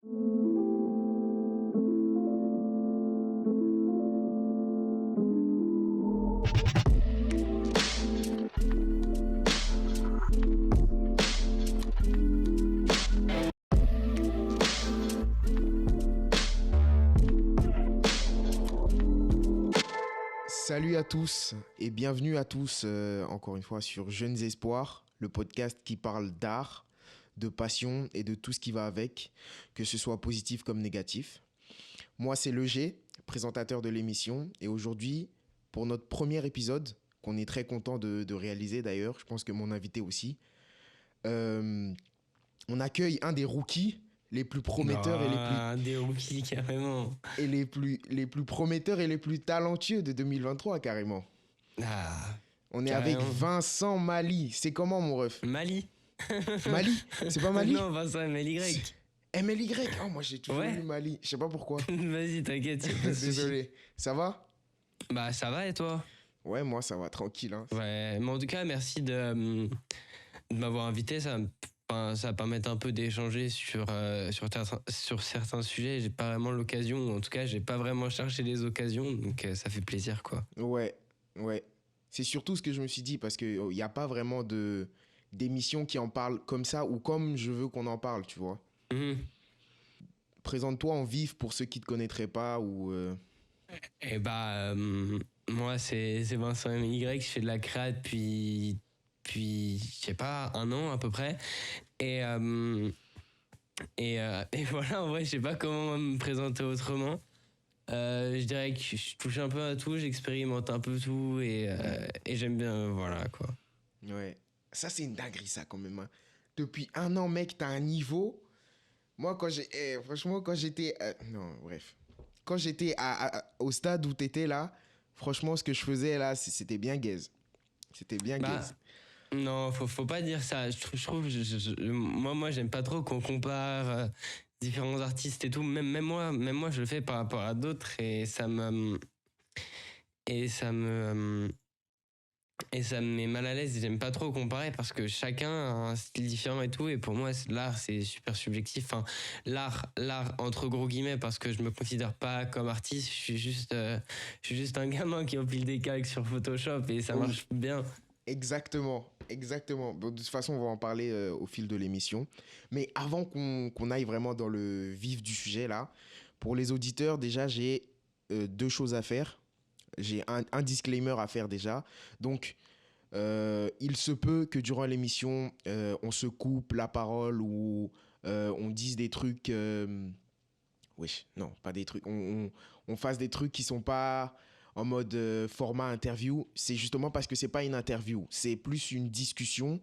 Salut à tous et bienvenue à tous encore une fois sur Jeunes Espoirs, le podcast qui parle d'art, de passion et de tout ce qui va avec, que ce soit positif comme négatif. Moi c'est Le G, présentateur de l'émission, et aujourd'hui pour notre premier épisode, qu'on est très content de réaliser d'ailleurs, je pense que mon invité aussi, on accueille un des rookies les plus prometteurs des rookies carrément. et les plus prometteurs et les plus talentueux de 2023 carrément. Ah, On est carrément. avec Vincent Mali. C'est comment mon ref? Mali. Mali? C'est pas Mali? Non, Vincent MLY. MLY. Oh, moi j'ai toujours Ouais. lu Mali. Je sais pas pourquoi. Vas-y, t'inquiète. y a pas de souci. Désolé. Ça va? Bah, ça va et toi? Ouais, moi ça va tranquille. Hein. Ouais, mais en tout cas, merci de m'avoir invité. Ça va permettre un peu d'échanger sur certains sujets. J'ai pas vraiment l'occasion, ou en tout cas, j'ai pas vraiment cherché les occasions, donc ça fait plaisir, quoi. Ouais. C'est surtout ce que je me suis dit parce qu'il n'y a pas vraiment d'émission qui en parle comme ça ou comme je veux qu'on en parle, tu vois. Mhm. Présente-toi en vif pour ceux qui te connaîtraient pas ou... Et bah, moi, c'est Vincent MLY, je fais de la créa depuis je sais pas, 1 an à peu près. Et voilà, en vrai, je sais pas comment me présenter autrement. Je dirais que je touche un peu à tout, j'expérimente un peu tout et j'aime bien, voilà quoi. Ouais. Ça, c'est une dinguerie, ça, quand même. Hein. Depuis 1 an, mec, t'as un niveau... Moi, franchement, quand j'étais... non, bref. Quand j'étais au stade où t'étais là, franchement, ce que je faisais là, c'était bien gaze. C'était bien Bah, gaze. non, faut pas dire ça. Je trouve, moi, j'aime pas trop qu'on compare différents artistes et tout. Même moi, je le fais par rapport à d'autres et ça me met mal à l'aise. J'aime pas trop comparer parce que chacun a un style différent et tout. Et pour moi, l'art, c'est super subjectif. Enfin, l'art entre gros guillemets, parce que je me considère pas comme artiste. Je suis juste un gamin qui empile des calques sur Photoshop et ça Oui. marche bien. Exactement. Bon, de toute façon, on va en parler au fil de l'émission. Mais avant qu'on aille vraiment dans le vif du sujet là, pour les auditeurs, déjà, j'ai 2 choses à faire. J'ai un disclaimer à faire déjà. Donc, il se peut que durant l'émission, on se coupe la parole ou on dise des trucs... wesh, non, pas des trucs. On fasse des trucs qui sont pas en mode format interview. C'est justement parce que c'est pas une interview. C'est plus une discussion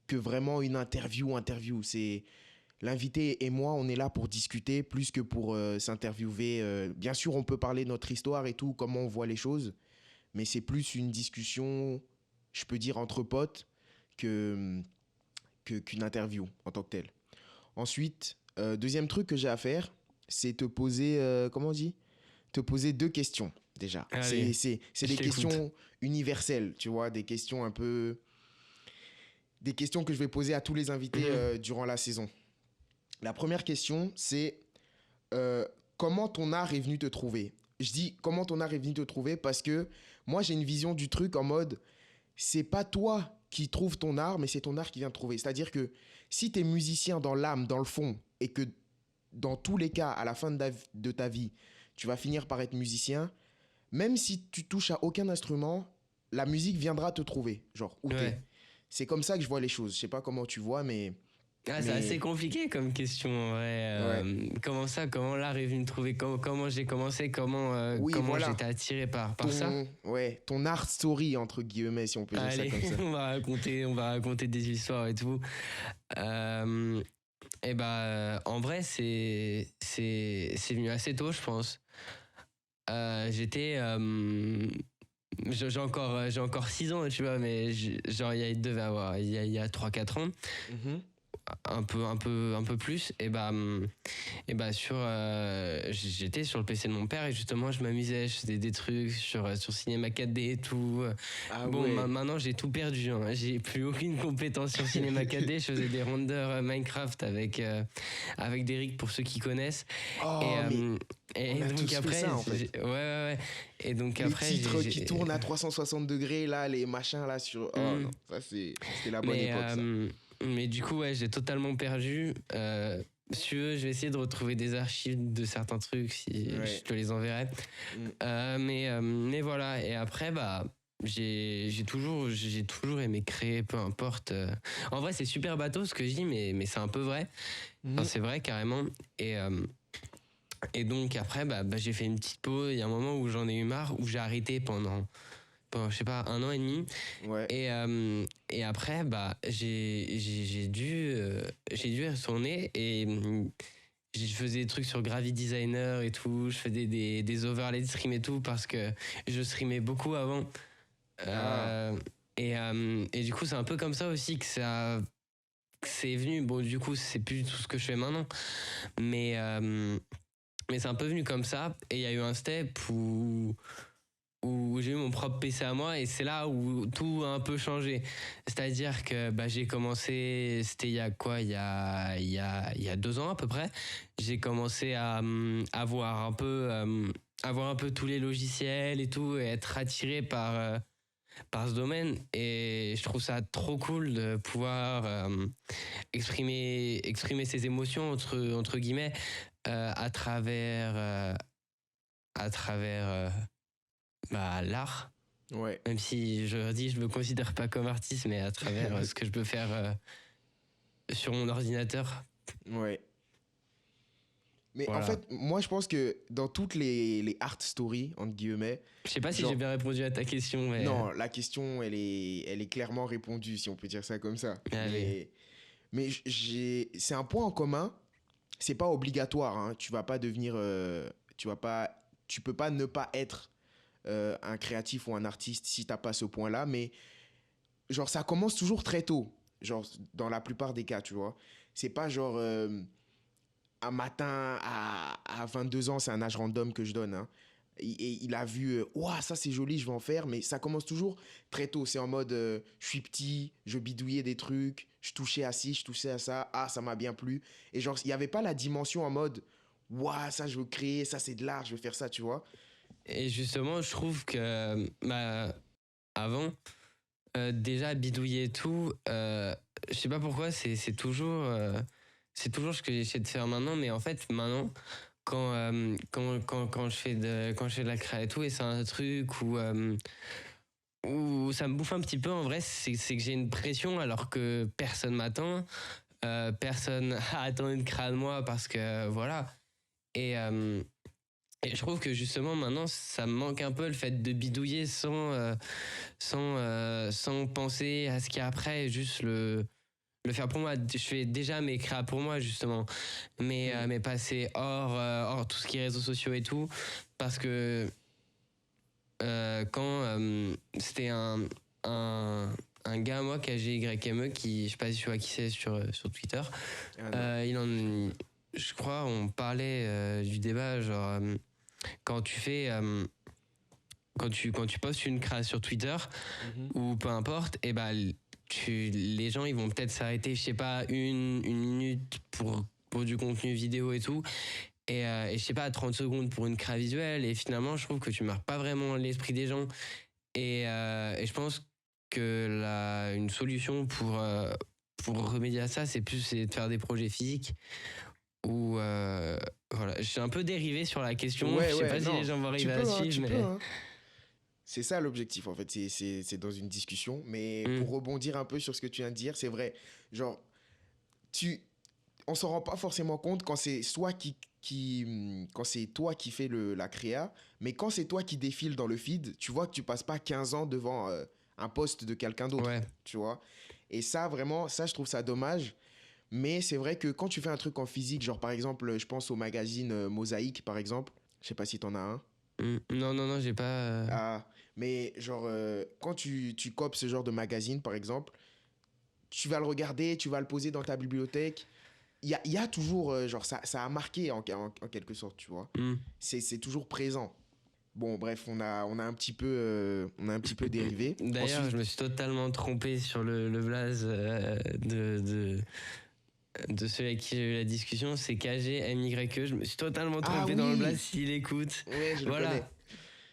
que vraiment une interview. C'est l'invité et moi, on est là pour discuter plus que pour s'interviewer. Bien sûr, on peut parler de notre histoire et tout, comment on voit les choses, mais c'est plus une discussion, je peux dire, entre potes qu'une interview en tant que telle. Ensuite, deuxième truc que j'ai à faire, c'est te poser, comment on dit? Te poser 2 questions, déjà. Allez, C'est je des t'écoute. questions universelles, tu vois, des questions un peu... Des questions que je vais poser à tous les invités durant la saison. La première question, c'est comment ton art est venu te trouver? Je dis comment ton art est venu te trouver parce que moi, j'ai une vision du truc en mode, c'est pas toi qui trouves ton art, mais c'est ton art qui vient te trouver. C'est-à-dire que si tu es musicien dans l'âme, dans le fond, et que dans tous les cas, à la fin de ta vie, tu vas finir par être musicien, même si tu touches à aucun instrument, la musique viendra te trouver, genre où t'es. Ouais. C'est comme ça que je vois les choses. Je sais pas comment tu vois, mais... Ah, c'est assez compliqué comme question en vrai. Comment l'art est venu me trouver, comment j'ai commencé, comment voilà. j'étais attiré par ça. Ouais, ton art story, entre guillemets, si on peut dire Allez, ça comme ça. on va raconter des histoires et tout. Et bah, en vrai, c'est venu assez tôt, je pense. J'étais... j'ai encore 6 ans, tu vois, mais genre, il y a 3-4 ans. Mhm. un peu plus, et bah j'étais sur le PC de mon père et justement je m'amusais, je faisais des trucs sur Cinema 4D et tout. Ah Bon, ouais. maintenant j'ai tout perdu, hein. J'ai plus aucune compétence sur Cinema 4D. Je faisais des renders Minecraft avec Derrick pour ceux qui connaissent. Et, Oh, mais euh, on et a donc tous fait après, ça, en fait. ouais, ouais, ouais. Et donc Les après, titres qui tournent à 360 degrés, là, les machins, là, sur... Oh Hmm. non, ça, c'était la bonne Mais, époque, ça. mais du coup, ouais, j'ai totalement perdu. Si tu veux, je vais essayer de retrouver des archives de certains trucs, si je Ouais. te les enverrai. Mm. Mais voilà. Et après, bah, j'ai toujours aimé créer, peu importe. En vrai, c'est super bateau ce que je dis, mais c'est un peu vrai. Enfin, Mhm. c'est vrai carrément. Et donc après, bah, j'ai fait une petite pause. Il y a un moment où j'en ai eu marre, où j'ai arrêté pendant, je sais pas, 1 an et demi. Ouais. Et après, bah, j'ai dû y retourner et je faisais des trucs sur Gravity Designer et tout. Je faisais des overlays de stream et tout parce que je streamais beaucoup avant. Ah, Et du coup, c'est un peu comme ça aussi que c'est venu. Bon, du coup, c'est plus du tout ce que je fais maintenant. Mais, euh, mais c'est un peu venu comme ça. Et il y a eu un step où j'ai eu mon propre PC à moi et c'est là où tout a un peu changé. C'est-à-dire que bah, j'ai commencé, c'était il y a quoi, il y a 2 ans à peu près, j'ai commencé à voir un peu tous les logiciels et tout et être attiré par ce domaine et je trouve ça trop cool de pouvoir exprimer ses émotions entre guillemets à travers bah, l'art, ouais. même si je dis je me considère pas comme artiste, mais à travers ce que je peux faire sur mon ordinateur. Ouais. Mais en Voilà. fait, moi, je pense que dans toutes les art stories, entre guillemets, Je sais pas si j'ai genre, bien répondu à ta question, mais non, la question, elle est clairement répondue, si on peut dire ça comme ça. allez. Mais c'est un point en commun. C'est pas obligatoire, hein. Tu vas pas devenir, tu peux pas ne pas être un créatif ou un artiste si t'as pas ce point-là. Mais genre, ça commence toujours très tôt. Genre, dans la plupart des cas, tu vois. C'est pas genre un matin à 22 ans, c'est un âge random que je donne, hein. Et il a vu, ouah, ça c'est joli, je vais en faire, mais ça commence toujours très tôt. C'est en mode, je suis petit, je bidouillais des trucs, je touchais à ci, je touchais à ça, ah, ça m'a bien plu. Et genre, il n'y avait pas la dimension en mode, ouah, ça je veux créer, ça c'est de l'art, je veux faire ça, tu vois. Et justement, je trouve que bah, avant, déjà bidouiller et tout, je sais pas pourquoi, c'est toujours ce que j'essaie de faire maintenant, mais en fait, maintenant, quand je fais de la créa et tout, et c'est un truc où ça me bouffe un petit peu en vrai, c'est que j'ai une pression alors que personne m'attend, personne attend une créa de moi parce que voilà. Et, euh, et je trouve que justement maintenant ça me manque un peu le fait de bidouiller sans penser à ce qu'il y a après, juste le faire pour moi. Je fais déjà mes créas pour moi justement, Hmm. mais passer hors tout ce qui est réseaux sociaux et tout, parce que quand c'était un gars, moi, KGYME, qui, je sais pas si tu vois qui c'est sur Twitter, Ah non. je crois, on parlait du débat, genre, quand tu fais, quand tu postes une création sur Twitter, Mhm. ou peu importe, et ben, les gens, ils vont peut-être s'arrêter, je sais pas, une minute pour du contenu vidéo et tout, et je sais pas, 30 secondes pour une créa visuelle, et finalement, je trouve que tu marques pas vraiment l'esprit des gens. Et je pense que une solution pour remédier à ça, c'est de faire des projets physiques où, voilà, j'ai un peu dérivé sur la question. Je Ouais, sais ouais, pas si les non. gens vont Tu arriver à peux, hein, suivre, tu peux, mais. hein. C'est ça l'objectif, en fait. C'est dans une discussion. Mais Hmm, pour rebondir un peu sur ce que tu viens de dire, c'est vrai. Genre, tu, on s'en rend pas forcément compte quand c'est quand c'est toi qui fais la créa, mais quand c'est toi qui défile dans le feed, tu vois que tu passes pas 15 ans devant un poste de quelqu'un d'autre, ouais. tu vois. Et ça, vraiment, ça, je trouve ça dommage. Mais c'est vrai que quand tu fais un truc en physique, genre par exemple, je pense au magazine Mosaïque, par exemple, je sais pas si t'en as un. Non, non, non, j'ai pas. Ah, mais genre, quand tu copes ce genre de magazine, par exemple, tu vas le regarder, tu vas le poser dans ta bibliothèque. Il y a toujours, genre, ça a marqué en quelque sorte, tu vois. C'est toujours présent. Bon, bref, on a un petit peu, dérivé. D'ailleurs, Ensuite, je me suis totalement trompé sur le blaze de celui avec qui j'ai eu la discussion. C'est KGMYE. Je me suis totalement trompé dans le blaze s'il écoute. Ouais, je le connais.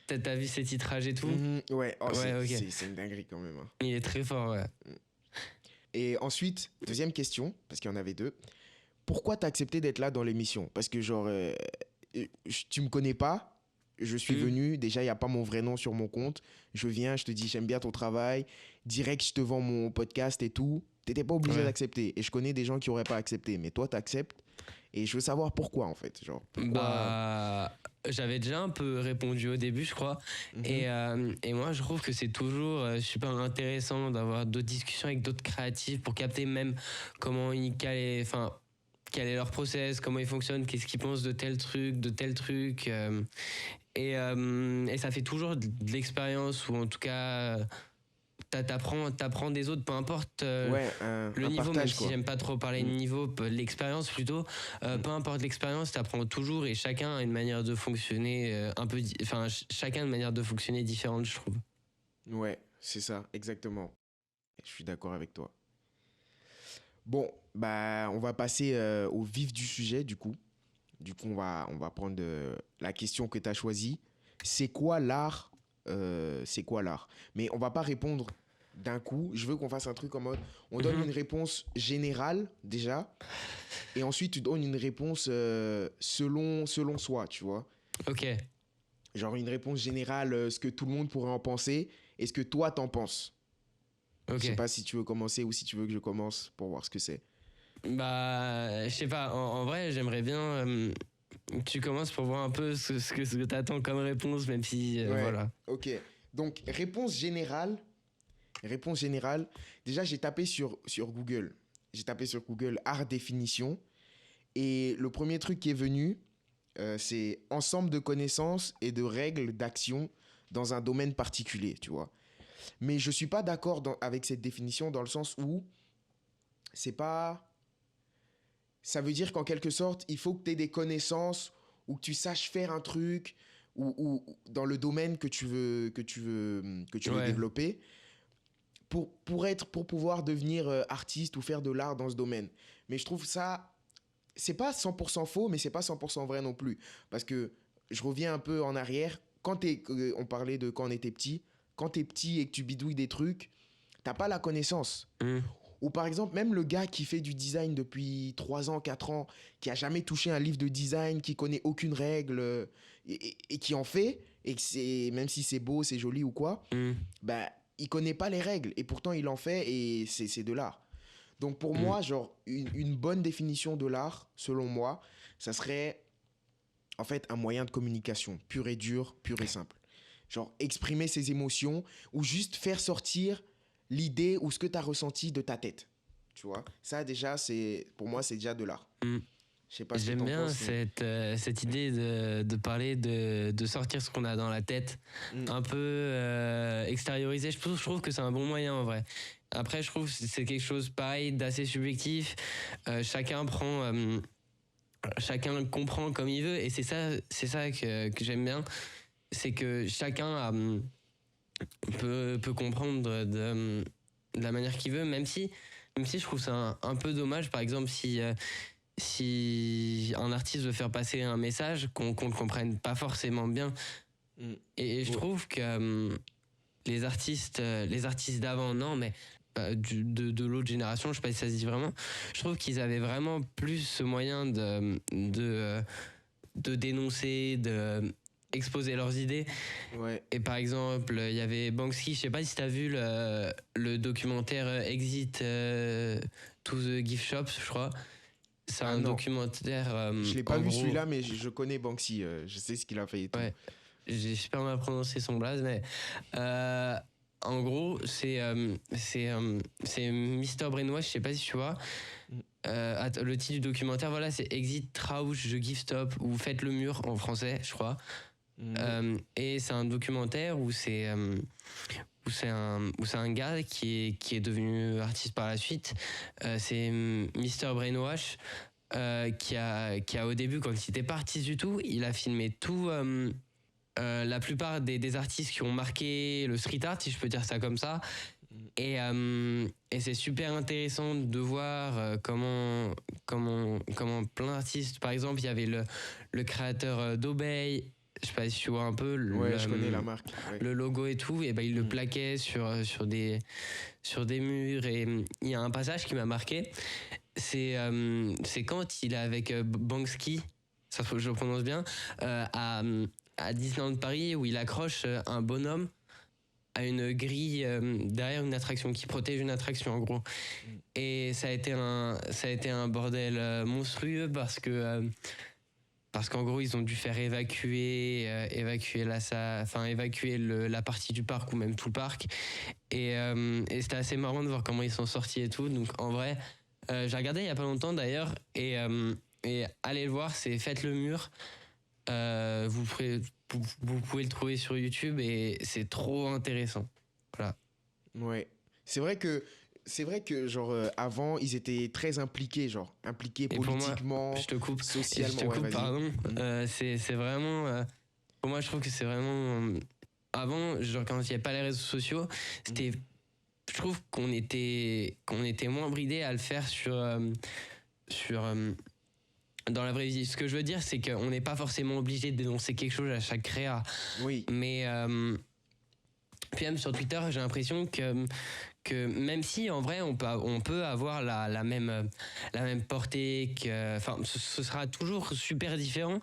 T'as vu ses titrages et tout? Ouais, Ouais, ok. c'est une dinguerie quand même. Hein. Il est très fort, ouais. Et ensuite, deuxième question, parce qu'il y en avait deux. Pourquoi t'as accepté d'être là dans l'émission? Parce que genre, tu me connais pas, je suis venu, déjà il n'y a pas mon vrai nom sur mon compte, je viens, je te dis j'aime bien ton travail, direct je te vends mon podcast et tout, t'étais pas obligé d'accepter. Et je connais des gens qui auraient pas accepté, mais toi t'acceptes. Et je veux savoir pourquoi en fait. Genre, pourquoi... Bah, j'avais déjà un peu répondu au début, je crois. Et moi, je trouve que c'est toujours super intéressant d'avoir d'autres discussions avec d'autres créatifs pour capter même comment ils quel est leur process, comment ils fonctionnent, qu'est-ce qu'ils pensent de tel truc. Et ça fait toujours de l'expérience, ou en tout cas, t'apprends des autres, peu importe le niveau, partage, même si j'aime pas trop parler de niveau, l'expérience plutôt, peu importe l'expérience, t'apprends toujours, et chacun a une manière de fonctionner chacun a une manière de fonctionner différente, je trouve. Ouais, c'est ça, exactement. Je suis d'accord avec toi. Bon, bah, on va passer au vif du sujet, du coup. Du coup, on va prendre la question que tu as choisie. C'est quoi l'art C'est quoi l'art? Mais on va pas répondre d'un coup. Je veux qu'on fasse un truc en mode... On donne une réponse générale, déjà. Et ensuite, tu donnes une réponse selon soi, tu vois. Ok. Genre une réponse générale, ce que tout le monde pourrait en penser et ce que toi, t'en penses. Ok. Je sais pas si tu veux commencer ou si tu veux que je commence pour voir ce que c'est. Bah, je sais pas. En vrai, j'aimerais bien... tu commences pour voir un peu ce que t'attends comme réponse, même si... voilà. Ok. Donc, réponse générale. Déjà, j'ai tapé sur Google. J'ai tapé sur Google art définition. Et le premier truc qui est venu, c'est ensemble de connaissances et de règles d'action dans un domaine particulier, tu vois. Mais je suis pas d'accord avec cette définition dans le sens où c'est pas... Ça veut dire qu'en quelque sorte, il faut que tu aies des connaissances ou que tu saches faire un truc ou dans le domaine que tu veux développer pour pouvoir devenir artiste ou faire de l'art dans ce domaine. Mais je trouve ça, c'est pas 100% faux, mais c'est pas 100% vrai non plus. Parce que je reviens un peu en arrière. On parlait de quand on était petit. Quand t'es petit et que tu bidouilles des trucs, t'as pas la connaissance. Ou par exemple, même le gars qui fait du design depuis 3 ans, 4 ans, qui a jamais touché un livre de design, qui connaît aucune règle, et qui en fait, et que même si c'est beau, c'est joli ou quoi, bah, il connaît pas les règles, et pourtant il en fait, et c'est de l'art. Donc pour moi, genre, une bonne définition de l'art, selon moi, ça serait en fait un moyen de communication, pur et dur, pur et simple. Genre, exprimer ses émotions, ou juste faire sortir l'idée ou ce que tu as ressenti de ta tête. Tu vois, ça déjà, pour moi, c'est déjà de l'art. Je sais pas ce que J'aime bien penses, cette idée de parler de sortir ce qu'on a dans la tête, un peu extérioriser. Je trouve que c'est un bon moyen en vrai. Après, je trouve que c'est quelque chose pareil d'assez subjectif. Chacun comprend comme il veut, et c'est ça que j'aime bien, c'est que chacun peut comprendre de la manière qu'il veut, même si je trouve ça un peu dommage, par exemple, si un artiste veut faire passer un message qu'on ne comprenne pas forcément bien. Et je trouve que les artistes d'avant, non, mais de l'autre génération, je sais pas si ça se dit vraiment, je trouve qu'ils avaient vraiment plus ce moyen de dénoncer, de exposer leurs idées. Et par exemple, il y avait Banksy, je sais pas si t'as vu le documentaire Exit to the Gift Shop, je crois. C'est un documentaire. Je l'ai pas vu celui-là, mais je connais Banksy, je sais ce qu'il a fait et tout. Ouais, j'ai super mal prononcé son blaze, mais en gros, c'est Mr. Brainwash, je sais pas si tu vois. Le titre du documentaire, voilà, c'est Exit Trausch, The Gift Stop, ou Faites le mur en français, je crois. Et c'est un documentaire où c'est un gars qui est devenu artiste par la suite. C'est Mr. Brainwash, qui a au début, quand il n'était pas artiste du tout, il a filmé tout. La plupart des artistes qui ont marqué le street art, si je peux dire ça comme ça. Et c'est super intéressant de voir comment plein d'artistes, par exemple, il y avait le créateur d'Obey, je sais pas si tu vois un peu Ouais, je connais la marque. Ouais. le logo et tout, et ben il le plaquait sur des murs. Et il y a un passage qui m'a marqué, c'est quand il est avec Banksy, ça faut que je le prononce bien, à Disneyland Paris, où il accroche un bonhomme à une grille derrière une attraction, qui protège une attraction en gros. Et ça a été un bordel monstrueux, parce qu'en gros ils ont dû faire évacuer la partie du parc, ou même tout le parc. Et c'était assez marrant de voir comment ils sont sortis et tout. Donc en vrai, j'ai regardé il y a pas longtemps d'ailleurs, et allez le voir, c'est Faites le mur. Vous pouvez le trouver sur YouTube, et c'est trop intéressant. Voilà. Ouais. C'est vrai que genre avant ils étaient très impliqués, genre impliqués Et pour moi, politiquement, socialement. Ouais, vas-y. pardon. C'est vraiment. Pour moi, je trouve que c'est vraiment. Avant, genre quand il n'y avait pas les réseaux sociaux, c'était. Je trouve qu'on était moins bridé à le faire sur dans la vraie vie. Ce que je veux dire, c'est qu'on n'est pas forcément obligé de dénoncer quelque chose à chaque créa. Oui. Mais puis même sur Twitter, j'ai l'impression que même si en vrai on peut avoir la même portée, enfin ce sera toujours super différent,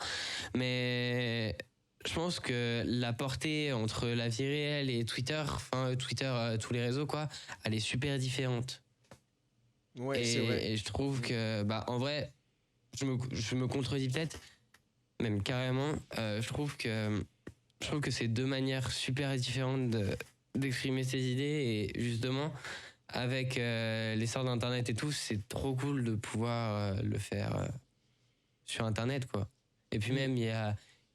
mais je pense que la portée entre la vie réelle et Twitter, tous les réseaux quoi, elle est super différente. Ouais, c'est vrai. Et je trouve que en vrai, je me contredis peut-être, même carrément. Je trouve que c'est deux manières super différentes d'exprimer ses idées, et justement avec l'essor d'internet et tout, c'est trop cool de pouvoir le faire sur internet quoi. Et puis même il y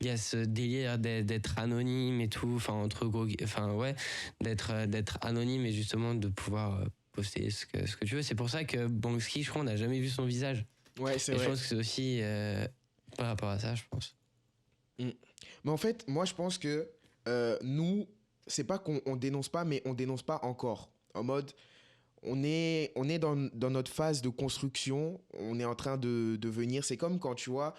a ce délire d'être anonyme et tout, enfin d'être anonyme, et justement de pouvoir poster ce que tu veux. C'est pour ça que Banksy, je crois, on n'a jamais vu son visage. Ouais, c'est et vrai. Je pense que c'est aussi par rapport à ça, je pense. Mais en fait, moi je pense que nous, c'est pas qu'on dénonce pas, mais on dénonce pas encore. En mode, on est dans notre phase de construction, on est en train de venir. C'est comme quand tu vois,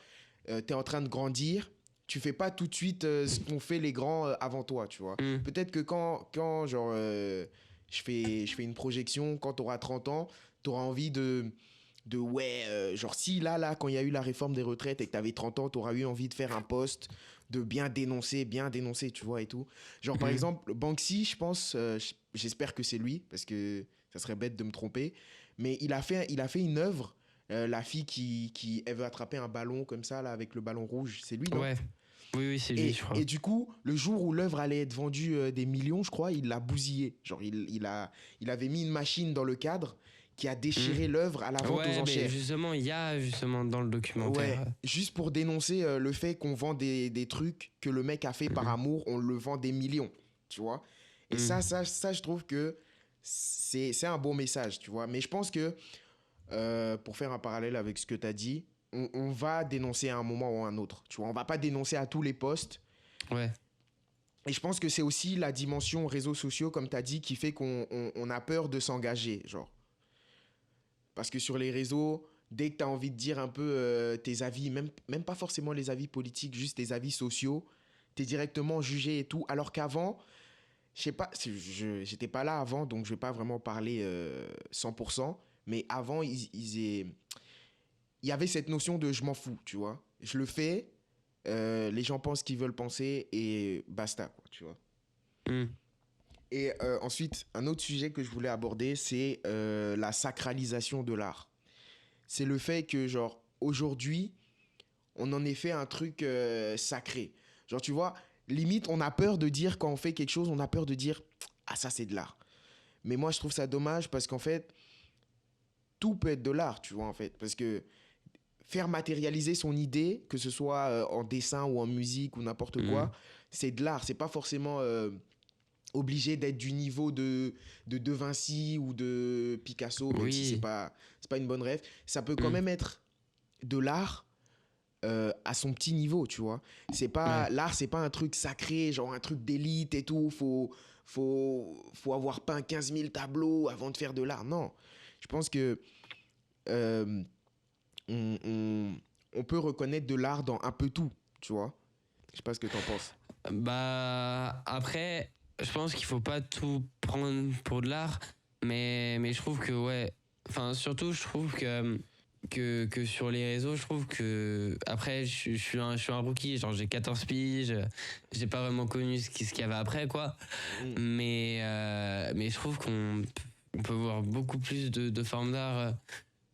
tu es en train de grandir, tu fais pas tout de suite ce qu'ont fait les grands avant toi, tu vois. Peut-être que quand genre, je fais une projection, quand tu auras 30 ans, tu auras envie ouais, genre si là, quand il y a eu la réforme des retraites et que tu avais 30 ans, tu auras eu envie de faire un post, de bien dénoncer, tu vois, et tout. Genre, par exemple, Banksy, je pense, j'espère que c'est lui, parce que ça serait bête de me tromper, mais il a fait une œuvre, la fille elle veut attraper un ballon comme ça, là, avec le ballon rouge, c'est lui, non? Ouais. Oui, c'est lui, je crois. Et du coup, le jour où l'œuvre allait être vendue des millions, je crois, il l'a bousillé. Genre, il avait mis une machine dans le cadre qui a déchiré l'œuvre à la vente aux enchères. Mais justement, il y a justement dans le documentaire. Ouais, juste pour dénoncer le fait qu'on vend des trucs que le mec a fait par amour, on le vend des millions, tu vois. Et ça, je trouve que c'est un bon message, tu vois. Mais je pense que, pour faire un parallèle avec ce que tu as dit, on va dénoncer à un moment ou à un autre, tu vois. On va pas dénoncer à tous les postes. Ouais. Et je pense que c'est aussi la dimension réseaux sociaux, comme tu as dit, qui fait qu'on a peur de s'engager, genre. Parce que sur les réseaux, dès que tu as envie de dire un peu tes avis, même pas forcément les avis politiques, juste tes avis sociaux, tu es directement jugé et tout. Alors qu'avant, je sais pas, j'étais pas là avant, donc je vais pas vraiment parler 100%, mais avant, il y avait cette notion de je m'en fous, tu vois. Je le fais, les gens pensent qu'ils veulent penser et basta, quoi, tu vois. Et ensuite, un autre sujet que je voulais aborder, c'est la sacralisation de l'art. C'est le fait que, genre, aujourd'hui, on en ait fait un truc sacré. Genre, tu vois, limite, on a peur de dire, quand on fait quelque chose, on a peur de dire, ah, ça, c'est de l'art. Mais moi, je trouve ça dommage parce qu'en fait, tout peut être de l'art, tu vois, en fait. Parce que faire matérialiser son idée, que ce soit en dessin ou en musique ou n'importe quoi, c'est de l'art. C'est pas forcément obligé d'être du niveau de Vinci ou de Picasso, même si Oui. c'est pas une bonne rêve. Ça peut quand Mm. même être de l'art à son petit niveau, tu vois. C'est Ouais. pas, l'art, c'est pas un truc sacré, genre un truc d'élite et tout. Faut avoir peint 15 000 tableaux avant de faire de l'art. Non. Je pense que euh, on, on- on peut reconnaître de l'art dans un peu tout, tu vois. Je sais pas ce que t'en penses. Bah, après, je pense qu'il faut pas tout prendre pour de l'art, mais je trouve que, ouais. Enfin, surtout, je trouve que sur les réseaux, je trouve que. Après, je suis un rookie, genre j'ai 14 piges, j'ai pas vraiment connu ce qu'il y avait après, quoi. Mm. Mais je trouve on peut voir beaucoup plus de formes d'art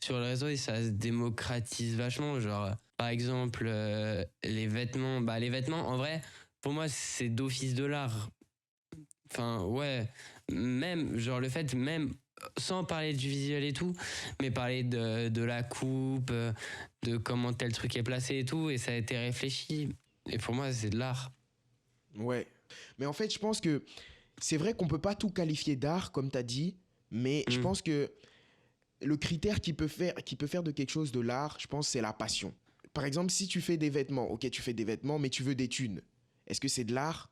sur les réseaux et ça se démocratise vachement. Genre, par exemple, les vêtements. Bah, les vêtements, en vrai, pour moi, c'est d'office de l'art. Enfin, ouais. Même, genre, le fait, même sans parler du visuel et tout, mais parler de la coupe, de comment tel truc est placé et tout, et ça a été réfléchi. Et pour moi, c'est de l'art. Ouais. Mais en fait, je pense que c'est vrai qu'on peut pas tout qualifier d'art, comme tu as dit, mais je Mm. pense que le critère qui peut faire de quelque chose de l'art, je pense, c'est la passion. Par exemple, si tu fais des vêtements, ok, tu fais des vêtements, mais tu veux des thunes. Est-ce que c'est de l'art?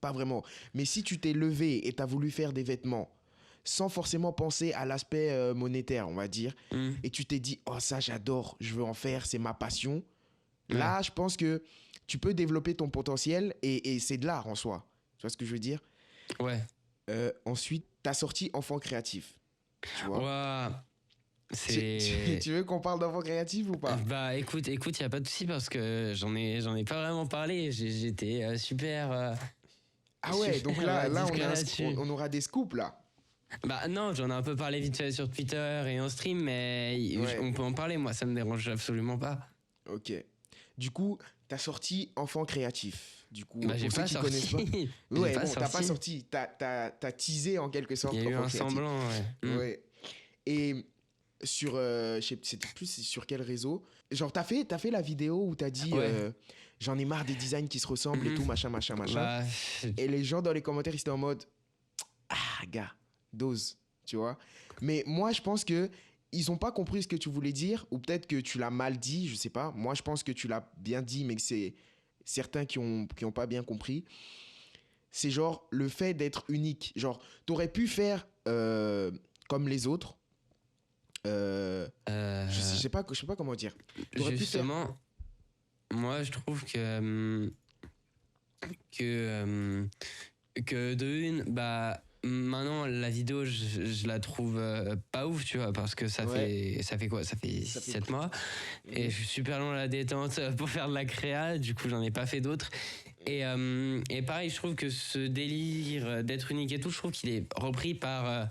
Pas vraiment. Mais si tu t'es levé et tu as voulu faire des vêtements sans forcément penser à l'aspect monétaire, on va dire, Mm. et tu t'es dit, oh ça j'adore, je veux en faire, c'est ma passion, Ouais. là je pense que tu peux développer ton potentiel et c'est de l'art en soi. Tu vois ce que je veux dire? Ouais. Ensuite, tu as sorti enfant créatif, tu vois? Ouah, Tu, tu- c'est. tu veux qu'on parle d'enfant créatif ou pas? Bah écoute, y a pas de souci parce que j'en ai pas vraiment parlé. J'étais super, Ah ouais, donc super là discret là-dessus. on aura des scoops là. Bah non, j'en ai un peu parlé vite fait sur Twitter et en stream, mais Ouais, on peut en parler. Moi, ça me dérange absolument pas. ok. Du coup, tu as sorti enfant créatif. Du coup, Bah j'ai pour ceux pas qui connaissent pas, sorti, j'ai ouais, pas bon, t'as pas sorti. sorti, t'as teasé en quelque Il y sorte a eu enfant un créatif. semblant, ouais. Ouais. Et sur, je sais c'était plus sur quel réseau. Genre, t'as fait la vidéo où t'as dit, Ouais. j'en ai marre des designs qui se ressemblent et Mhm. tout, machin, machin, machin. Bah Et les gens dans les commentaires, ils étaient en mode, ah, gars, dose, tu vois. Mais moi, je pense que ils ont pas compris ce que tu voulais dire, ou peut-être que tu l'as mal dit, je sais pas. Moi, je pense que tu l'as bien dit, mais que c'est certains qui ont pas bien compris. C'est genre le fait d'être unique. Genre, t'aurais pu faire comme les autres. euh, Je sais pas comment dire. T'aurais pu faire. justement, moi je trouve que de une, bah maintenant la vidéo je la trouve pas ouf, tu vois, parce que Ouais, ça fait quoi, ça fait ça fait 7 mois et Mhm. je suis super long à la détente pour faire de la créa, du coup j'en ai pas fait d'autres. Et pareil, je trouve que ce délire d'être unique et tout, je trouve qu'il est repris par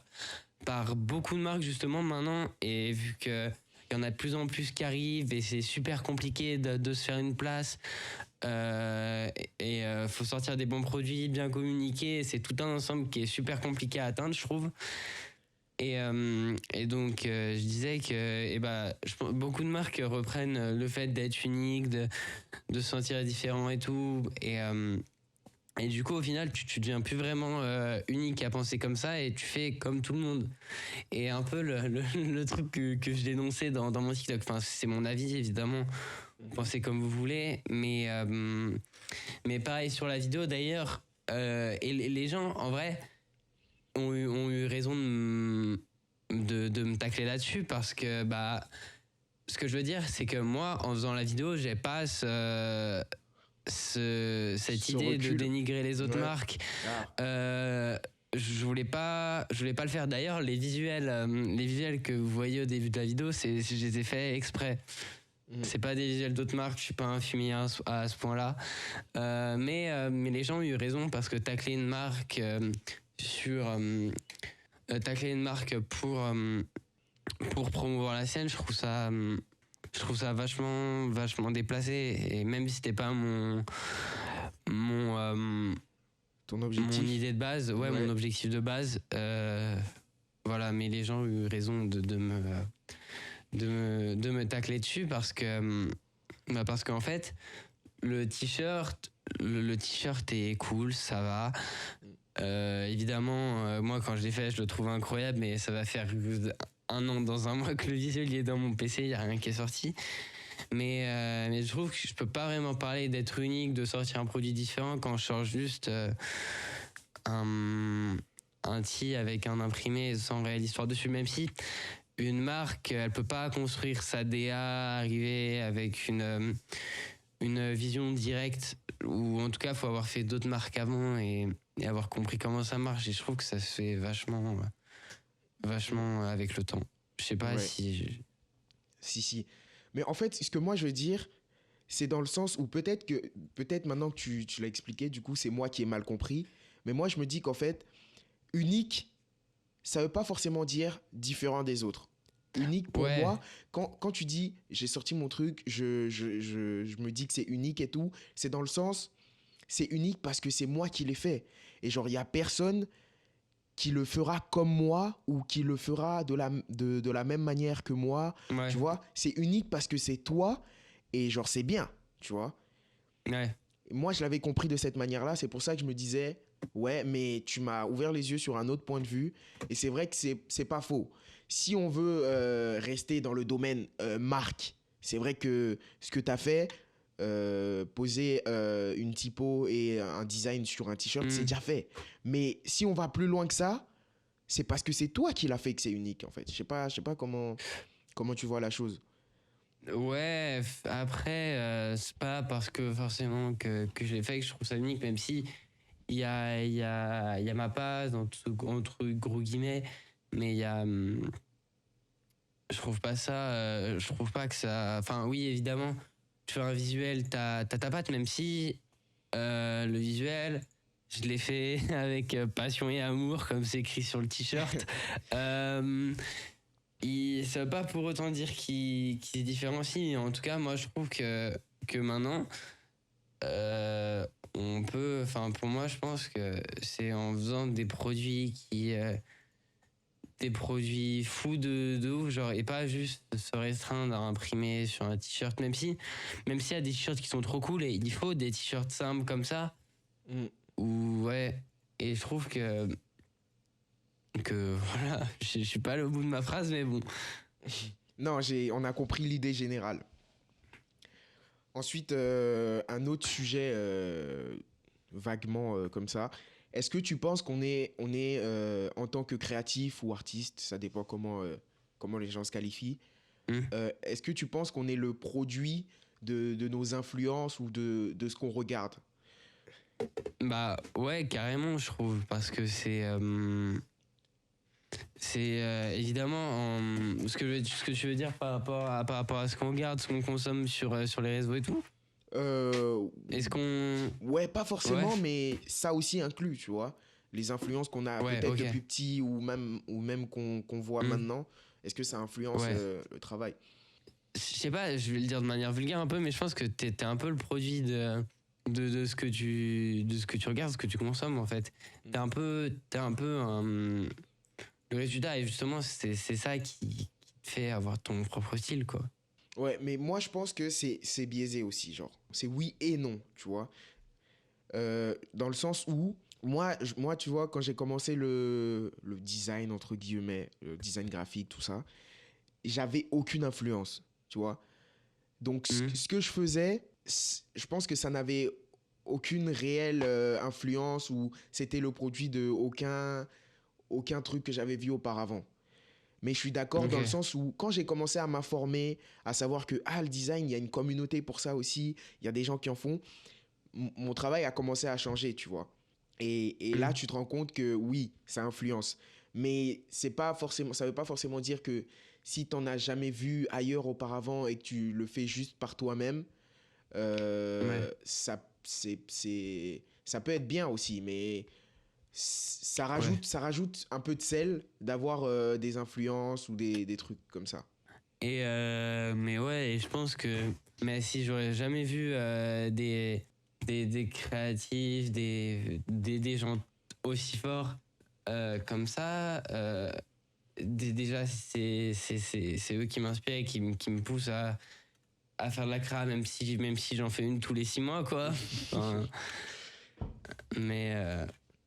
beaucoup de marques justement maintenant, et vu que il y en a de plus en plus qui arrivent et c'est super compliqué de se faire une place, faut sortir des bons produits, bien communiquer, c'est tout un ensemble qui est super compliqué à atteindre, je trouve. Et donc je disais que beaucoup de marques reprennent le fait d'être unique, de se sentir différent et tout, et du coup au final tu deviens plus vraiment unique à penser comme ça et tu fais comme tout le monde. Et un peu le truc que je dénonçais dans mon TikTok, enfin c'est mon avis évidemment, pensez comme vous voulez, mais pareil sur la vidéo d'ailleurs, et les gens en vrai ont eu raison de me tacler là-dessus, parce que bah ce que je veux dire c'est que moi en faisant la vidéo j'ai pas cette Ce idée de recul. dénigrer les autres Ouais. marques. Ah. Je voulais pas le faire. D'ailleurs, les visuels que vous voyez au début de la vidéo, je les ai faits exprès. Mhm. C'est pas des visuels d'autres marques, je suis pas un fumier à ce point-là. Mais les gens ont eu raison, parce que tacler une marque sur tacler une marque pour promouvoir la sienne, je trouve ça vachement déplacé. Et même si c'était pas mon Ton mon objectif. idée de base, ouais, mon Ouais. objectif de base, voilà, mais les gens ont eu raison de me tacler dessus parce qu'en fait, le t-shirt, le t-shirt est cool, ça va. Évidemment, moi quand je l'ai fait, je le trouve incroyable, mais ça va faire 1 an dans 1 mois que le visuel il est dans mon PC, il n'y a rien qui est sorti. Mais je trouve que je peux pas vraiment parler d'être unique, de sortir un produit différent quand je sors juste un tee avec un imprimé sans réelle histoire dessus, même si une marque, elle peut pas construire sa DA, arriver avec une vision directe, ou en tout cas, faut avoir fait d'autres marques avant et avoir compris comment ça marche. Et je trouve que ça se fait vachement avec le temps. Je sais pas Ouais. si... Si. Mais en fait, ce que moi je veux dire, c'est dans le sens où peut-être maintenant que tu l'as expliqué, du coup, c'est moi qui ai mal compris. Mais moi, je me dis qu'en fait, unique, ça veut pas forcément dire différent des autres. Unique pour Ouais, moi, quand tu dis j'ai sorti mon truc, je me dis que c'est unique et tout, c'est dans le sens, c'est unique parce que c'est moi qui l'ai fait. Et genre, il y a personne qui le fera comme moi ou qui le fera de la même manière que moi. ouais, Tu vois, c'est unique parce que c'est toi et genre, c'est bien. Tu vois. ouais. Moi, je l'avais compris de cette manière-là. C'est pour ça que je me disais, ouais, mais tu m'as ouvert les yeux sur un autre point de vue. Et c'est vrai que c'est pas faux. Si on veut rester dans le domaine marque, c'est vrai que ce que tu as fait, poser une typo et un design sur un t-shirt, c'est Hmm. déjà fait. Mais si on va plus loin que ça, c'est parce que c'est toi qui l'as fait que c'est unique, en fait. Je sais pas comment tu vois la chose. Ouais, après, c'est pas parce que forcément que je l'ai fait que je trouve ça unique, même si il y a ma passe, entre gros guillemets, mais je trouve pas ça, je trouve pas que ça. Enfin, oui, évidemment, tu fais un visuel, t'as ta patte, même si le visuel, je l'ai fait avec passion et amour, comme c'est écrit sur le t-shirt. Euh, Ça veut pas pour autant dire qu'il se différencie. En tout cas, moi, je trouve que maintenant, on peut. Enfin, pour moi, je pense que c'est en faisant des produits fous de ouf, genre, et pas juste se restreindre à imprimer sur un t-shirt, même s'il y a des t-shirts qui sont trop cool, et il faut des t-shirts simples comme ça, Mm. ou ouais, et je trouve que voilà, je suis pas allé au bout de ma phrase, mais bon. Non, on a compris l'idée générale. Ensuite, un autre sujet vaguement comme ça. Est-ce que tu penses qu'on est en tant que créatif ou artiste, ça dépend comment les gens se qualifient, est-ce que tu penses qu'on est le produit de nos influences ou de ce qu'on regarde? Bah ouais, carrément, je trouve, parce que c'est évidemment ce que tu veux dire par rapport à ce qu'on regarde, ce qu'on consomme sur les réseaux et tout. Euh, Est-ce qu'on... ouais, pas Ouais, forcément, mais ça aussi inclut, tu vois. Les influences qu'on a ouais, peut-être ok. depuis petit ou même qu'on voit Hmm, maintenant, est-ce que ça influence ouais. le travail? Je sais pas, je vais le dire de manière vulgaire un peu, mais je pense que t'es un peu le produit de de ce que tu regardes, ce que tu consommes en fait. T'es un peu le résultat, et justement, c'est ça qui te fait avoir ton propre style, quoi. Ouais, mais moi je pense que c'est biaisé aussi, genre. C'est oui et non, tu vois. Dans le sens où, moi tu vois, quand j'ai commencé le design, entre guillemets, le design graphique, tout ça, j'avais aucune influence, tu vois. Donc Hmm, ce que je faisais, je pense que ça n'avait aucune réelle influence ou c'était le produit de aucun truc que j'avais vu auparavant. Mais je suis d'accord dans le ok. sens où quand j'ai commencé à m'informer, à savoir que le design, il y a une communauté pour ça aussi, il y a des gens qui en font, mon travail a commencé à changer, tu vois. Et là, Hmm, tu te rends compte que oui, ça influence. Mais c'est pas forcément, ça veut pas forcément dire que si tu n'en as jamais vu ailleurs auparavant et que tu le fais juste par toi-même, ouais. ça peut être bien aussi, mais Ouais. ça rajoute un peu de sel d'avoir des influences ou des trucs comme ça. Et mais ouais, et je pense que mais si j'aurais jamais vu des créatifs, des gens aussi forts comme ça, déjà, c'est eux qui m'inspirent et qui me poussent à faire de la créa, même si j'en fais une tous les 6 mois, quoi. Enfin, mais, euh,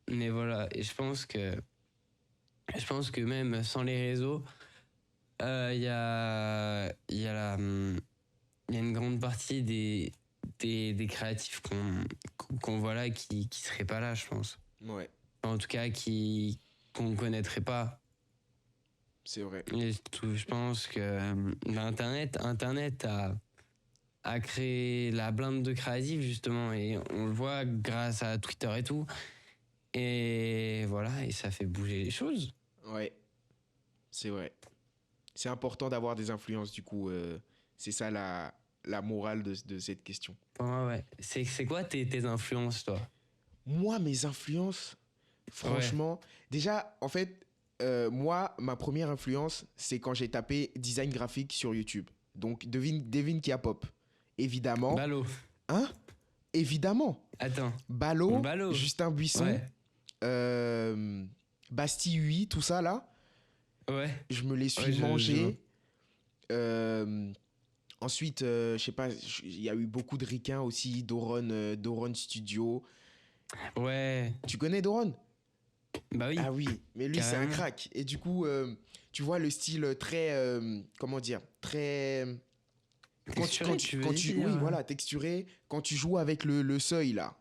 mais voilà, et je pense que même sans les réseaux, il y a il y a une grande partie des créatifs qu'on voit là qui seraient pas là, je pense. Ouais, En tout cas, qu'on connaîtrait pas. c'est vrai. Et je pense que Internet a créé la blinde de créatifs, justement, et on le voit grâce à Twitter et tout. Et voilà, et ça fait bouger les choses. Ouais, c'est vrai. C'est important d'avoir des influences, du coup. C'est ça la morale de cette question. Ouais, ouais. C'est quoi tes influences, toi? Moi, mes influences, Ouais. franchement, déjà, en fait, moi, ma première influence, c'est quand j'ai tapé design graphique sur YouTube. Donc, devine qui a pop. Évidemment. Ballot. Hein? Évidemment. Attends. Ballot, Ballot. Justin Buisson, Ouais. euh, Bastille UI, tout ça là. Ouais. Je me les Ouais, suis je vois. mangés. Euh, Ensuite, je sais pas, il y a eu beaucoup de ricains aussi, Doron Studio. Ouais. Tu connais Doron? Bah oui, Ah oui, mais lui c'est un carrément. crack. Et du coup, tu vois le style très, comment dire, très, Texturé, tu veux oui, dire? voilà, texturé. Quand tu joues avec le seuil là.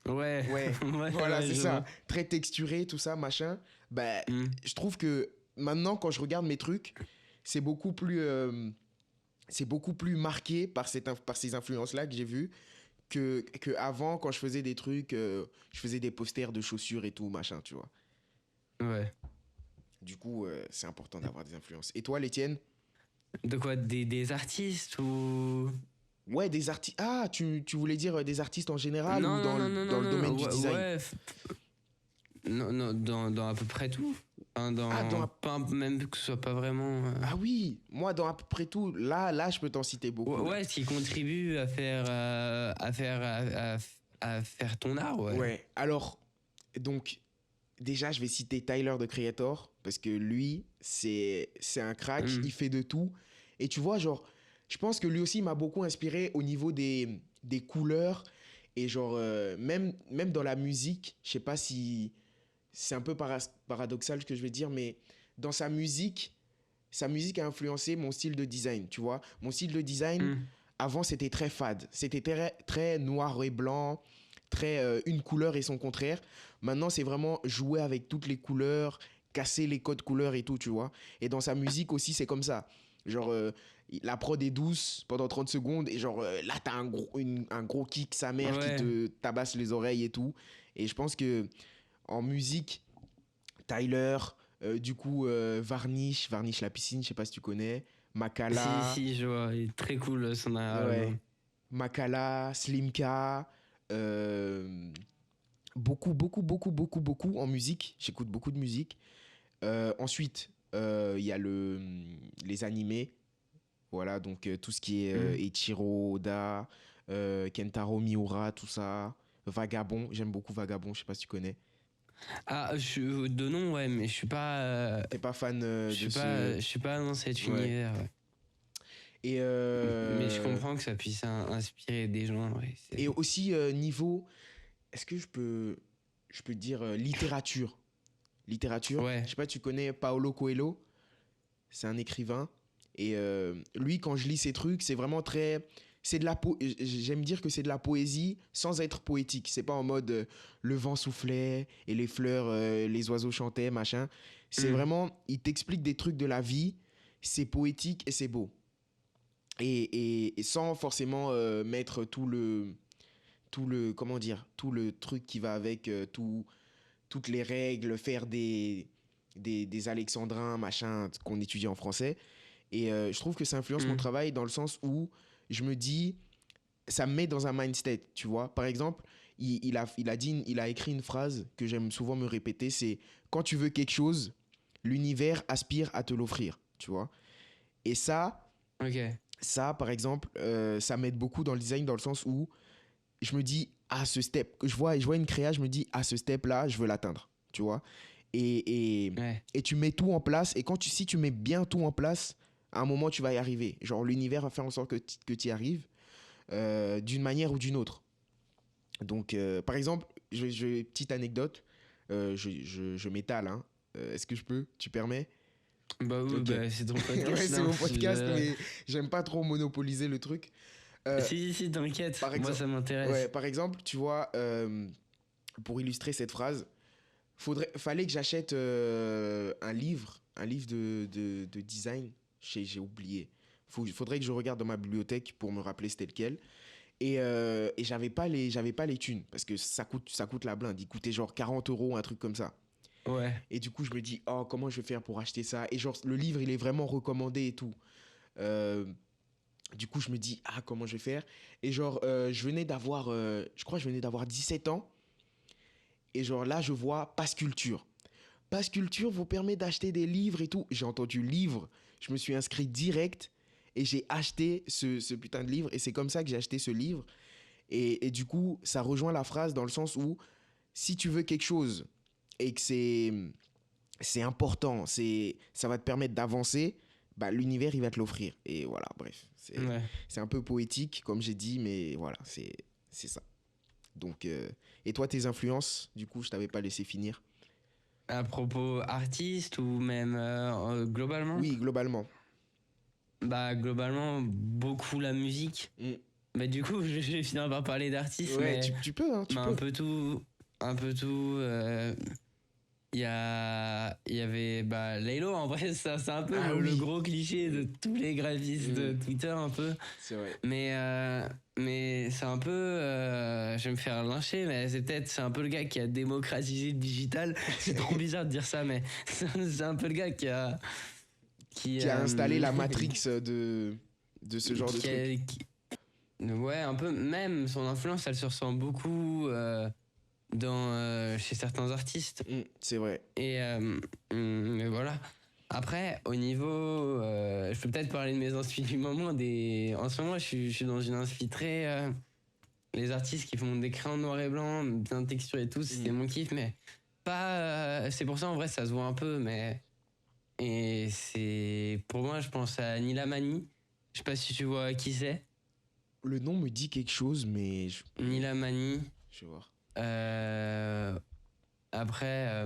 Ouais. Ouais, Ouais, voilà, ouais, c'est je ça. vois. Très texturé, tout ça, machin. Bah, Hmm. je trouve que maintenant, quand je regarde mes trucs, c'est beaucoup plus, euh, c'est beaucoup plus marqué par par ces influences-là que j'ai vues que avant, quand je faisais des trucs, je faisais des posters de chaussures et tout, machin, tu vois. Ouais. Du coup, c'est important d'avoir des influences. Et toi, l'Étienne? De quoi? Des artistes ou... Ouais, des artistes. Ah, tu voulais dire des artistes en général ou Non, non, non, non, dans non, le non, domaine non. du Ouais, design? ouais, non, non, dans à peu près tout. Enfin, Ah, dans, pas, même que ce soit pas vraiment... ah oui, moi, dans à peu près tout, là, je peux t'en citer Ouais, beaucoup, là. ouais, ce qui contribue à faire ton art, ouais. Ouais, alors, donc, déjà, je vais citer Tyler, the Creator, parce que lui, c'est un crack, Hmm. il fait de tout. Et tu vois, genre, je pense que lui aussi m'a beaucoup inspiré au niveau des couleurs. Et genre, même dans la musique, je sais pas si c'est un peu paradoxal ce que je vais dire, mais dans sa musique a influencé mon style de design, tu vois. Mon style de design, Hmm. avant, c'était très fade. C'était très noir et blanc, très une couleur et son contraire. Maintenant, c'est vraiment jouer avec toutes les couleurs, casser les codes couleurs et tout, tu vois. Et dans sa musique aussi, c'est comme ça. Genre, la prod est douce pendant 30 secondes et genre, là, t'as un gros kick, sa mère, qui Ouais. te tabasse les oreilles et tout. Et je pense que en musique, Tyler, du coup, Varnish la piscine, je sais pas si tu connais, Si, Makala, si, je vois. Il est très cool, son ouais, album. Makala, Slimka, euh, beaucoup en musique. J'écoute beaucoup de musique. Ensuite, il y a les animés. Voilà, donc tout ce qui est Hmm. Eiichiro Oda, Kentaro Miura, tout ça. Vagabond, j'aime beaucoup Vagabond, je sais pas si tu connais. Ah, de nom, ouais, mais T'es pas fan de ce. je suis pas dans cet Ouais. univers, ouais. Et, Mais je comprends que ça puisse inspirer des gens, ouais. et aussi, niveau. Est-ce que je peux dire littérature? Littérature. Je Ouais. sais pas, tu connais Paolo Coelho? C'est un écrivain. Et lui, quand je lis ses trucs, c'est vraiment très. C'est de la J'aime dire que c'est de la poésie sans être poétique. C'est pas en mode le vent soufflait et les fleurs, les oiseaux chantaient, machin. C'est Hmm. vraiment. Il t'explique des trucs de la vie. C'est poétique et c'est beau. Et sans forcément mettre comment dire, tout le truc qui va avec toutes les règles, faire des alexandrins, machin, qu'on étudie en français. Et je trouve que ça influence mon Hmm. travail dans le sens où je me dis, ça me met dans un mindset, tu vois. Par exemple, il a écrit une phrase que j'aime souvent me répéter, c'est quand tu veux quelque chose, l'univers aspire à te l'offrir, tu vois. Et Ok. ça, par exemple, ça m'aide beaucoup dans le design dans le sens où je me dis, à ce step, je vois une créa, je me dis, à ce step-là, je veux l'atteindre, tu vois. Ouais. et tu mets tout en place. Et si tu mets bien tout en place, à un moment, tu vas y arriver. Genre, l'univers va faire en sorte que tu y arrives d'une manière ou d'une autre. Donc, par exemple, petite anecdote, je m'étale, hein. Est-ce que je peux? Tu permets? Bah oui, Ok. bah, c'est ton Ouais, podcast c'est là. mon podcast, mais j'aime pas trop monopoliser le truc. Euh, Si, t'inquiète, par moi exemple, ça ouais, m'intéresse. par exemple, tu vois, pour illustrer cette phrase, fallait que j'achète un livre de design. J'ai oublié. Faudrait que je regarde dans ma bibliothèque pour me rappeler c'était lequel. Et j'avais pas les thunes parce que ça coûte la blinde. Il coûtait genre 40 €, un truc comme ça. Ouais. Et du coup, je me dis, oh, comment je vais faire pour acheter ça? Et genre, le livre, il est vraiment recommandé et tout. Euh, du coup, je me dis, ah, comment je vais faire? Et genre, je crois que je venais d'avoir 17 ans. Et genre, là, je vois Passe Culture. Passe Culture vous permet d'acheter des livres et tout. J'ai entendu livre. Je me suis inscrit direct et j'ai acheté ce putain de livre. Et c'est comme ça que j'ai acheté ce livre. Et du coup, ça rejoint la phrase dans le sens où si tu veux quelque chose et que c'est important, ça va te permettre d'avancer, bah, l'univers, il va te l'offrir. Et voilà, bref. Ouais. C'est un peu poétique, comme j'ai dit, mais voilà, c'est ça. Donc, et toi, tes influences, du coup, je t'avais pas laissé finir. À propos artiste ou même globalement? Oui, globalement. Bah globalement, beaucoup la musique. Mm. Bah du coup, je vais finir par parler d'artistes, Ouais, mais tu peux, hein, tu bah, peux. un peu tout. Il y avait bah, Laylo, en vrai, ça, c'est un peu Ah le oui. gros cliché de tous les graphistes de Mm. Twitter, un peu. C'est vrai. Mais c'est un peu. Je vais me faire lyncher, mais c'est un peu le gars qui a démocratisé le digital. C'est trop bizarre de dire ça, mais c'est un peu le gars qui a. Qui, Qui a installé la Matrix de ce genre de qui truc. a- qui- Ouais, un peu. Même son influence, elle se ressent beaucoup chez certains artistes. Mm, c'est vrai. Mais voilà. Après, au niveau, je peux peut-être parler de mes inspi du moment. En ce moment, je suis dans une inspi très. Les artistes qui font des crayons noir et blanc, bien texturés et tout, c'est Mm. mon kiff, mais pas. C'est pour ça, en vrai, ça se voit un peu, mais. Et c'est. Pour moi, je pense à Nila Mani. Je sais pas si tu vois qui c'est. Le nom me dit quelque chose, mais Nila Mani. je vais voir. Euh, Après,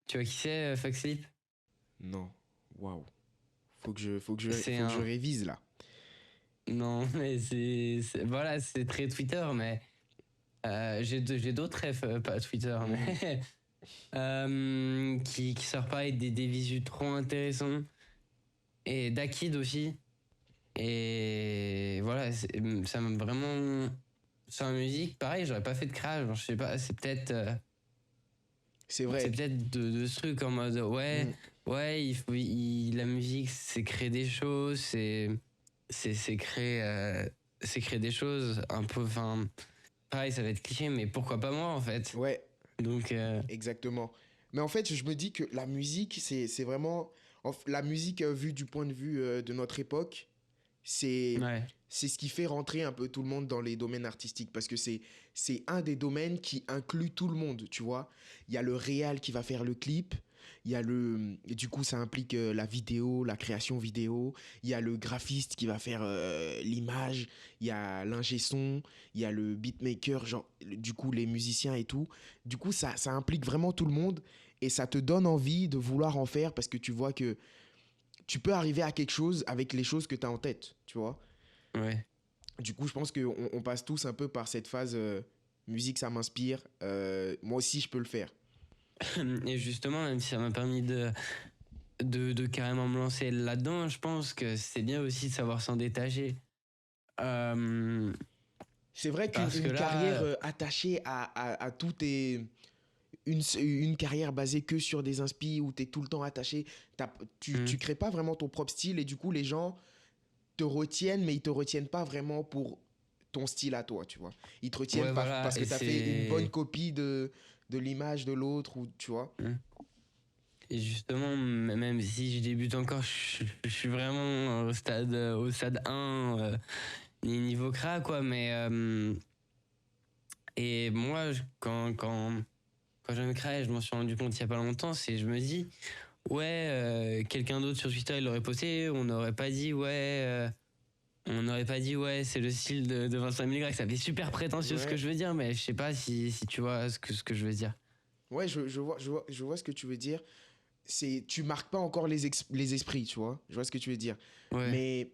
tu vois qui c'est, Fox Sleep? Non. Waouh. C'est Faut que je un. révise là. Non, mais voilà, c'est très Twitter, mais j'ai d'autres refs, pas Twitter, mais qui sort pas avec des visus trop intéressants. Et Dakid aussi. Et voilà, ça m'a vraiment. Sur la musique, pareil, j'aurais pas fait de crash. Genre, je sais pas, C'est c'est vrai. peut-être de ce truc en mode Mm. ouais, la musique, c'est créer des choses, c'est créer, c'est créer des choses un peu. Enfin, pareil, ça va être cliché, mais pourquoi pas moi en fait? Ouais, Donc, exactement. Mais en fait, je me dis que la musique, c'est vraiment. La musique vue du point de vue de notre époque, c'est ouais. c'est ce qui fait rentrer un peu tout le monde dans les domaines artistiques parce que c'est un des domaines qui inclut tout le monde, tu vois. Il y a le réal qui va faire le clip, il y a et du coup ça implique la vidéo, la création vidéo, il y a le graphiste qui va faire l'image, il y a l'ingé son, il y a le beatmaker, genre du coup les musiciens et tout. Du coup ça implique vraiment tout le monde et ça te donne envie de vouloir en faire parce que tu vois que tu peux arriver à quelque chose avec les choses que tu as en tête, tu vois. Ouais. Du coup, je pense qu'on passe tous un peu par cette phase musique, ça m'inspire. Moi aussi, je peux le faire. Et justement, même si ça m'a permis de carrément me lancer là-dedans, je pense que c'est bien aussi de savoir s'en détacher. Euh, C'est vrai qu'une Parce que une carrière là, attachée à tout est. Une carrière basée que sur des inspi où tu es tout le temps attaché, tu hmm, crées pas vraiment ton propre style et du coup, les gens te retiennent, mais ils te retiennent pas vraiment pour ton style à toi, tu vois. Ils te retiennent ouais, voilà, parce que et tu as fait une bonne c'est. copie de l'image de l'autre, ou tu vois. Hmm. Et justement, même si je débute encore, je suis vraiment au stade 1, niveau CRA, quoi. Mais. Et moi, quand quand je me crée, je m'en suis rendu compte il y a pas longtemps, c'est je me dis, ouais, quelqu'un d'autre sur Twitter, il l'aurait posté, on n'aurait pas dit, ouais, c'est le style de Vincent Milgrec. Ça fait super prétentieux ce que Ouais, je veux dire, mais je sais pas si tu vois ce que je veux dire. ouais, je vois ce que tu veux dire. Tu marques pas encore les esprits, tu vois. Je vois ce que tu veux dire. Ouais. Mais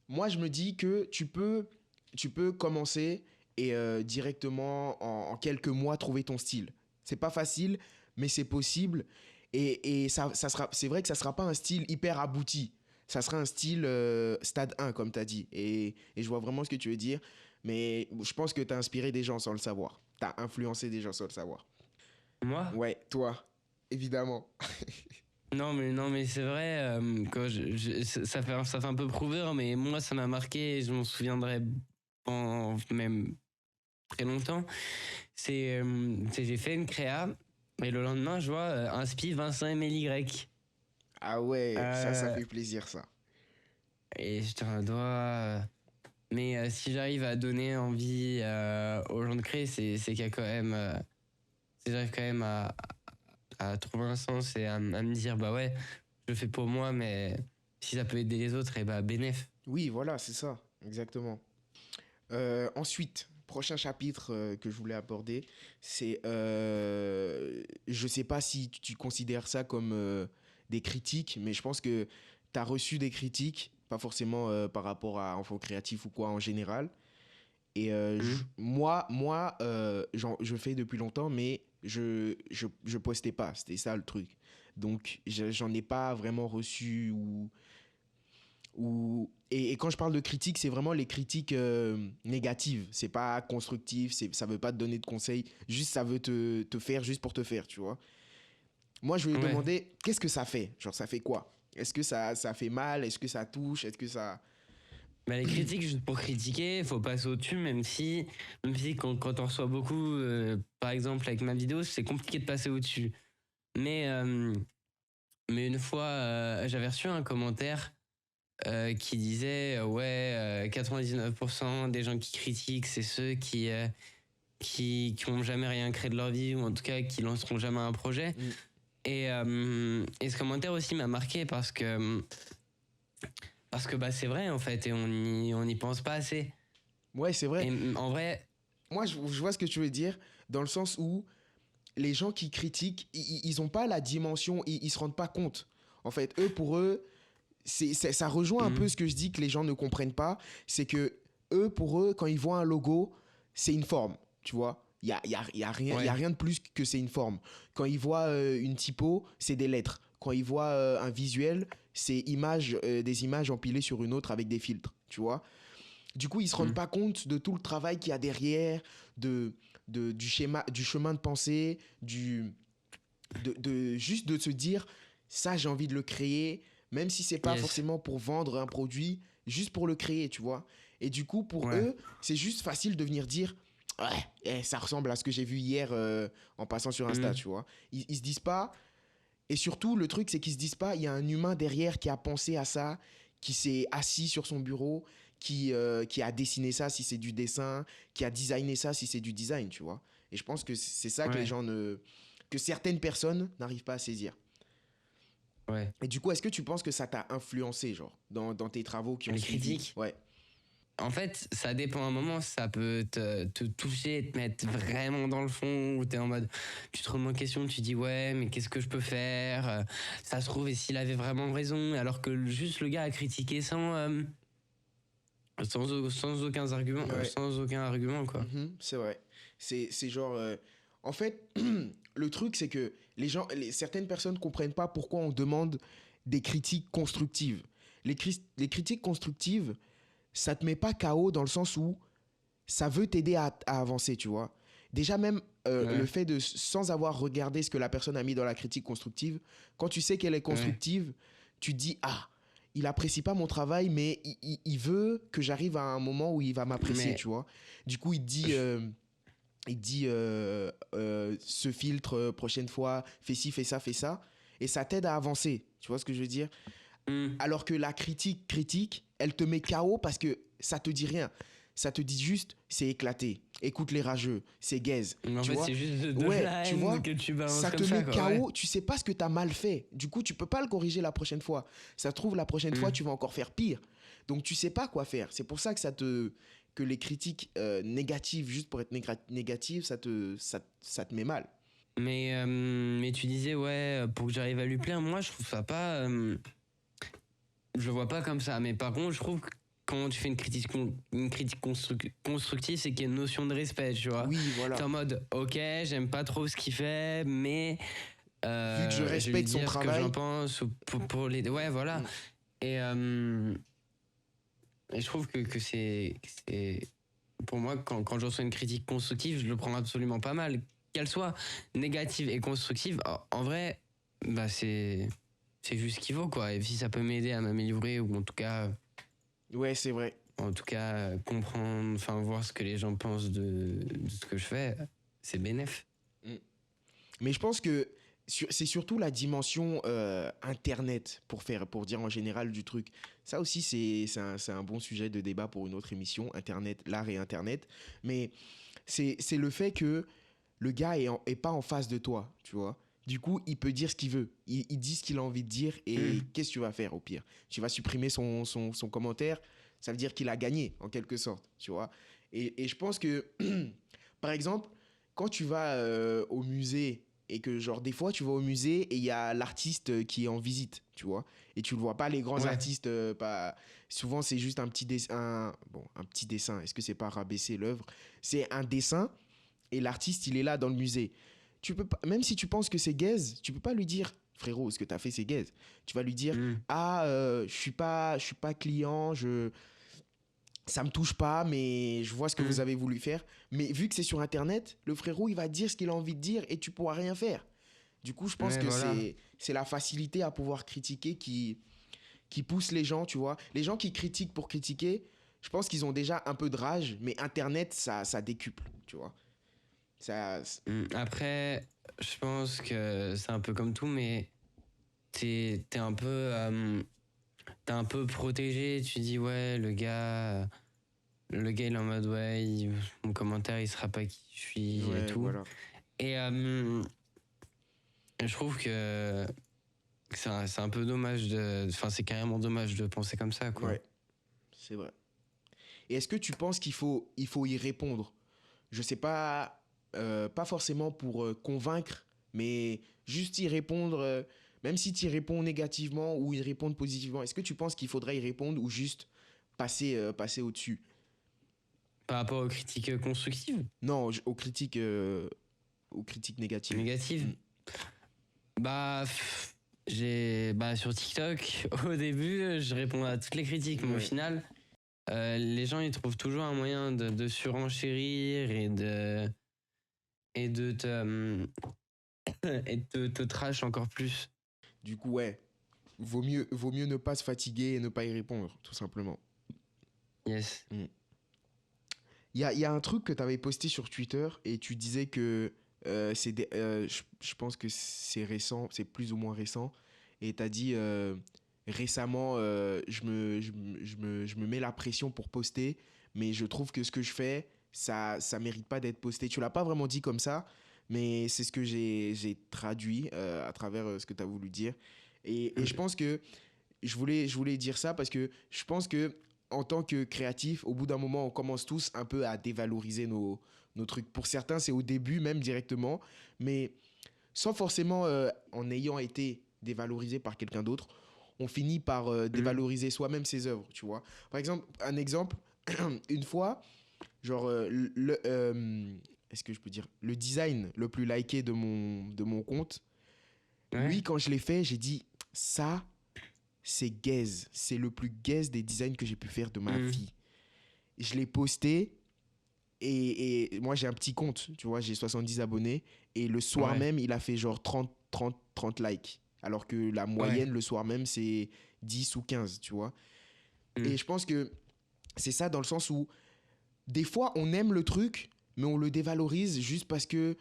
moi, je me dis que tu peux commencer et directement en quelques mois trouver ton style. C'est pas facile, mais c'est possible. Et ça sera, c'est vrai que ça sera pas un style hyper abouti. Ça sera un style stade 1, comme tu as dit. Et je vois vraiment ce que tu veux dire. Mais je pense que tu as inspiré des gens sans le savoir. Tu as influencé des gens sans le savoir. Moi? Ouais, toi, évidemment. Non, mais c'est vrai, ça fait un peu prouveur, mais moi, ça m'a marqué et je m'en souviendrai même très longtemps. J'ai fait une créa et le lendemain, je vois inspi Vincent MLY. Ah ouais, ça Euh, fait plaisir, ça. et je te dois. Mais si j'arrive à donner envie aux gens de créer, c'est qu'il y a quand même. Si j'arrive quand même à trouver un sens et à me dire, bah ouais, je le fais pour moi, mais si ça peut aider les autres, et bah bénéf. Oui, voilà, c'est ça, exactement. Ensuite, prochain chapitre que je voulais aborder, c'est, je sais pas si tu considères ça comme des critiques, mais je pense que tu as reçu des critiques, pas forcément par rapport à Enfant Créatif ou quoi en général. Et je fais depuis longtemps, mais je postais pas, c'était ça le truc. Donc, j'en ai pas vraiment reçu et quand je parle de critiques, c'est vraiment les critiques négatives. C'est pas constructif, ça veut pas te donner de conseils. Juste, ça veut te faire juste pour te faire, tu vois. Moi, je lui ai Ouais. demandé, qu'est-ce que ça fait? Genre, ça fait quoi? Est-ce que ça fait mal? Est-ce que ça touche? Est-ce que ça... Bah, les critiques, juste pour critiquer, faut passer au-dessus, même si quand on reçoit beaucoup, par exemple avec ma vidéo, c'est compliqué de passer au-dessus. Mais, euh, mais une fois, j'avais reçu un commentaire qui disait ouais, 99% des gens qui critiquent, c'est ceux qui ont jamais rien créé de leur vie, ou en tout cas qui lanceront jamais un projet. Mm. Et ce commentaire aussi m'a marqué parce que bah, c'est vrai en fait, et on y pense pas assez. Ouais, c'est vrai. Et en vrai, Moi, je vois ce que tu veux dire, dans le sens où les gens qui critiquent, ils ont pas la dimension, ils se rendent pas compte. En fait, pour eux, ça rejoint un peu hum, ce que je dis que les gens ne comprennent pas. C'est que pour eux, quand ils voient un logo, c'est une forme, tu vois. Y a ouais. rien de plus que c'est une forme. Quand ils voient une typo, c'est des lettres. Quand ils voient un visuel, c'est des images empilées sur une autre avec des filtres, tu vois. Du coup, ils se rendent hum. pas compte de tout le travail qu'il y a derrière, de, du chemin de pensée, juste de se dire, ça, j'ai envie de le créer, même si c'est pas Yes. forcément pour vendre un produit, juste pour le créer, tu vois. Et du coup, pour Ouais. eux, c'est juste facile de venir dire, ouais, ça ressemble à ce que j'ai vu hier en passant sur Insta, Hum. tu vois. Ils se disent pas, et surtout, le truc, c'est qu'ils se disent pas, il y a un humain derrière qui a pensé à ça, qui s'est assis sur son bureau, qui a dessiné ça si c'est du dessin, qui a designé ça si c'est du design, tu vois. Et je pense que c'est ça que les Ouais. gens ne... que certaines personnes n'arrivent pas à saisir. Ouais. Et du coup, est-ce que tu penses que ça t'a influencé, genre, dans tes travaux qui ont Les suivi? critiques. Ouais. En fait, ça dépend un moment, ça peut te toucher, te mettre vraiment dans le fond, où t'es en mode, tu te remets en question, tu dis ouais, mais qu'est-ce que je peux faire? Ça se trouve, et s'il avait vraiment raison, alors que juste le gars a critiqué sans aucun argument, Ouais. sans aucun argument, quoi. Mhm, c'est vrai. C'est genre... En fait, le truc, c'est que certaines personnes comprennent pas pourquoi on demande des critiques constructives. Les critiques constructives, ça te met pas KO dans le sens où ça veut t'aider à avancer, tu vois. Déjà même le Ouais, fait de, sans avoir regardé ce que la personne a mis dans la critique constructive, quand tu sais qu'elle est ouais, constructive, tu te dis, ah, il apprécie pas mon travail, mais il veut que j'arrive à un moment où il va m'apprécier, mais tu vois. Du coup, je- il dit ce filtre, prochaine fois, fais ci, fais ça, et ça t'aide à avancer, tu vois ce que je veux dire. hmm, Alors que la critique, elle te met KO parce que ça te dit rien. ça te dit juste c'est éclaté, écoute les rageux, c'est gaze. Mais en Tu fait, vois? c'est juste de Ouais, la tu haine vois, que tu balances ça te comme ça, met quoi. Ouais. KO, tu sais pas ce que tu as mal fait. Du coup, tu peux pas le corriger la prochaine fois. Ça se trouve, la prochaine fois, Mm. tu vas encore faire pire. Donc, tu sais pas quoi faire. C'est pour ça que que les critiques négatives, juste pour être négatives, ça te met mal. Mais tu disais, ouais, pour que j'arrive à lui plaire, moi, je trouve ça pas. Je le vois pas comme ça. Mais par contre, je trouve que quand tu fais une critique constructive, c'est qu'il y a une notion de respect, tu vois. Oui, T'es voilà. en mode, ok, j'aime pas trop ce qu'il fait, mais Vu que je je vais lui respecte son dire ce que j'en travail. pense ou pour les. Ouais, voilà. Mm. Et, euh, et je trouve que c'est. Pour moi, quand je reçois une critique constructive, je le prends absolument pas mal. Qu'elle soit négative et constructive, en vrai, bah c'est juste ce qu'il vaut, quoi. Et si ça peut m'aider à m'améliorer ou Ouais, c'est vrai. en tout cas comprendre, enfin voir ce que les gens pensent de ce que je fais, c'est bénéf. Mm. Mais je pense que c'est surtout la dimension Internet, pour dire en général du truc. Ça aussi, c'est un bon sujet de débat pour une autre émission, Internet, l'art et Internet. Mais c'est le fait que le gars est pas en face de toi, tu vois. Du coup, il peut dire ce qu'il veut. Il dit ce qu'il a envie de dire et Mm. qu'est-ce que tu vas faire au pire? Tu vas supprimer son commentaire, ça veut dire qu'il a gagné en quelque sorte, tu vois. Et je pense que, par exemple, quand tu vas au musée et que genre des fois tu vas au musée et il y a l'artiste qui est en visite, tu vois, et tu le vois pas les grands Ouais. artistes, pas souvent c'est juste un petit dessin, bon un petit dessin. Est-ce que c'est pas rabaisser l'œuvre? C'est un dessin et l'artiste il est là dans le musée. Tu peux pas, même si tu penses que c'est gaze, tu peux pas lui dire frérot ce que tu as fait c'est gaze. Tu vas lui dire Mm. ah je suis pas client, je ça me touche pas mais je vois ce que vous Mm. avez voulu faire. Mais vu que c'est sur internet, le frérot il va dire ce qu'il a envie de dire et tu pourras rien faire. Du coup, je pense Ouais, que voilà. c'est la facilité à pouvoir critiquer qui pousse les gens, tu vois. Les gens qui critiquent pour critiquer, je pense qu'ils ont déjà un peu de rage, mais Internet, ça décuple, tu vois. Ça, Après, je pense que c'est un peu comme tout, mais t'es un peu t'es un peu protégé. Tu dis ouais, le gars il est en mode ouais, mon commentaire il sera pas qui je suis et ouais, tout. voilà. Et je trouve que c'est un peu dommage enfin c'est carrément dommage de penser comme ça, quoi. Ouais, c'est vrai. Et est-ce que tu penses il faut y répondre? Je sais pas, pas forcément pour convaincre, mais juste y répondre, même si tu y réponds négativement ou y répondre positivement, est-ce que tu penses qu'il faudrait y répondre ou juste passer au-dessus? Par rapport aux critiques constructives, Non, aux critiques négatives. négatives, Mm. bah sur TikTok au début je réponds à toutes les critiques, mais au Ouais. final les gens ils trouvent toujours un moyen de surenchérir et de te et de te trash encore plus. Du coup, ouais, vaut mieux ne pas se fatiguer et ne pas y répondre, tout simplement. Yes. Mm. Il y a un truc que tu avais posté sur Twitter et tu disais que je pense que c'est récent, c'est plus ou moins récent. Et tu as dit récemment, je me mets la pression pour poster, mais je trouve que ce que je fais, ça mérite pas d'être posté. Tu l'as pas vraiment dit comme ça, mais c'est ce que j'ai traduit à travers ce que tu as voulu dire. Et je pense que je voulais dire ça parce que je pense que en tant que créatif, au bout d'un moment, on commence tous un peu à dévaloriser nos trucs. Pour certains, c'est au début même directement, mais sans forcément en ayant été dévalorisé par quelqu'un d'autre, on finit par Mm. dévaloriser soi-même ses œuvres, tu vois. Par exemple, un exemple, une fois, genre, est-ce que je peux dire, le design le plus liké de mon compte, Ouais. lui, quand je l'ai fait, j'ai dit, ça, c'est gaze. C'est le plus gaze des designs que j'ai pu faire de ma Mm. vie. Je l'ai posté et moi j'ai un petit compte, tu vois, j'ai 70 abonnés et le soir Ouais. même, il a fait genre 30 likes. Alors que la Ouais. moyenne le soir même, c'est 10 ou 15, tu vois. Et Mm. je pense que c'est ça dans le sens où des fois on aime le truc, mais on le dévalorise juste parce que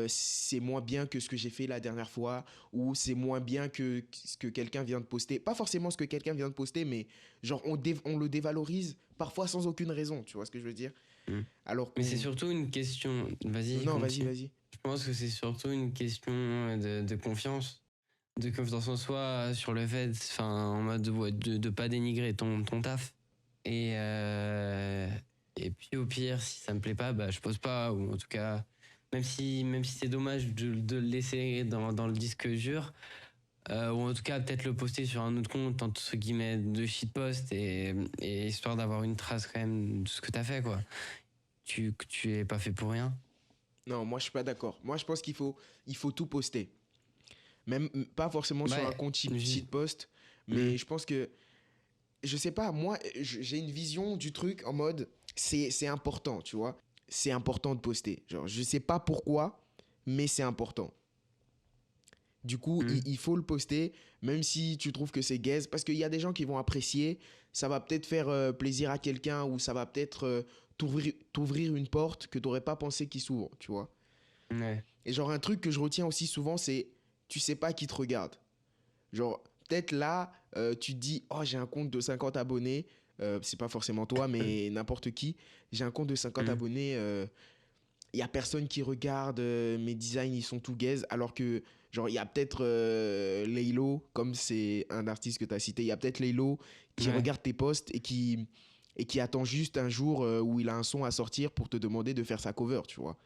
c'est moins bien que ce que j'ai fait la dernière fois, ou c'est moins bien que ce que quelqu'un vient de poster. Pas forcément ce que quelqu'un vient de poster, mais genre on le dévalorise parfois sans aucune raison, tu vois ce que je veux dire? Mm. Alors Mais c'est qu'on... surtout une question. Vas-y, Non, vas-y, continue. vas-y. Je pense que c'est surtout une question de confiance. De confiance en soi sur le fait, enfin, en mode ouais, de pas dénigrer ton taf. Et, et puis au pire, si ça me plaît pas, bah je pose pas. Ou en tout cas, même si c'est dommage de le laisser dans le disque dur, ou en tout cas peut-être le poster sur un autre compte, entre guillemets, de shitpost, et histoire d'avoir une trace quand même de ce que t'as fait, quoi. Tu es pas fait pour rien. Non, moi je suis pas d'accord. Moi je pense il faut tout poster. Même pas forcément sur un Ouais, compte ju- shitpost, hmm, mais je pense que je sais pas, moi, j'ai une vision du truc en mode, c'est important, tu vois. C'est important de poster. Genre, je sais pas pourquoi, mais c'est important. Du coup, hmm, il faut le poster, même si tu trouves que c'est gaze, parce qu'il y a des gens qui vont apprécier, ça va peut-être faire plaisir à quelqu'un, ou ça va peut-être t'ouvrir une porte que t'aurais pas pensé qu'il s'ouvre, tu vois. ouais, Et genre, un truc que je retiens aussi souvent, c'est, tu sais pas qui te regarde. Genre, peut-être là, tu te dis, oh, j'ai un compte de 50 abonnés. C'est pas forcément toi, mais n'importe qui. J'ai un compte de 50 hmm, abonnés. Il y a personne qui regarde. Mes designs, ils sont tout gaze. Alors que, genre, il y a peut-être Laylo, comme c'est un artiste que tu as cité. Il y a peut-être Laylo qui ouais, regarde tes posts et qui attend juste un jour où il a un son à sortir pour te demander de faire sa cover, tu vois.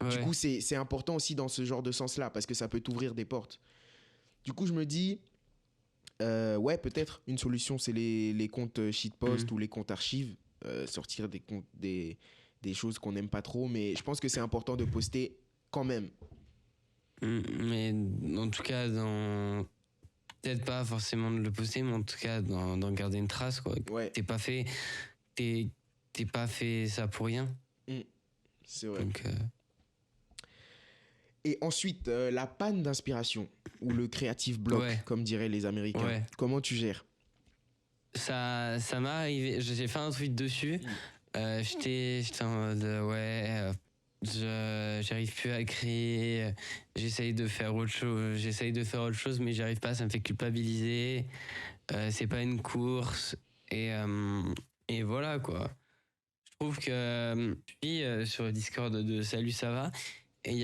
Du ouais. coup, c'est important aussi dans ce genre de sens-là, parce que ça peut t'ouvrir des portes. Du coup, je me dis, ouais, peut-être une solution, c'est les comptes shitpost Hmm. ou les comptes archives, sortir des comptes, des choses qu'on n'aime pas trop, mais je pense que c'est important de poster quand même. Mais en tout cas, peut-être pas forcément de le poster, mais en tout cas, d'en garder une trace, quoi. Ouais, T'es pas fait, t'es, t'es pas fait ça pour rien. mm, c'est vrai. Donc, Et ensuite, la panne d'inspiration ou le creative block, ouais, comme diraient les Américains. ouais. Comment tu gères? Ça m'est arrivé. J'ai fait un tweet dessus. Mm. J'étais en mode, ouais, j'arrive plus à créer. J'essaye de faire autre chose, mais j'arrive pas. Ça me fait culpabiliser. C'est pas une course. Et voilà, quoi. Je trouve que je suis sur le Discord de Salut, ça va. Et il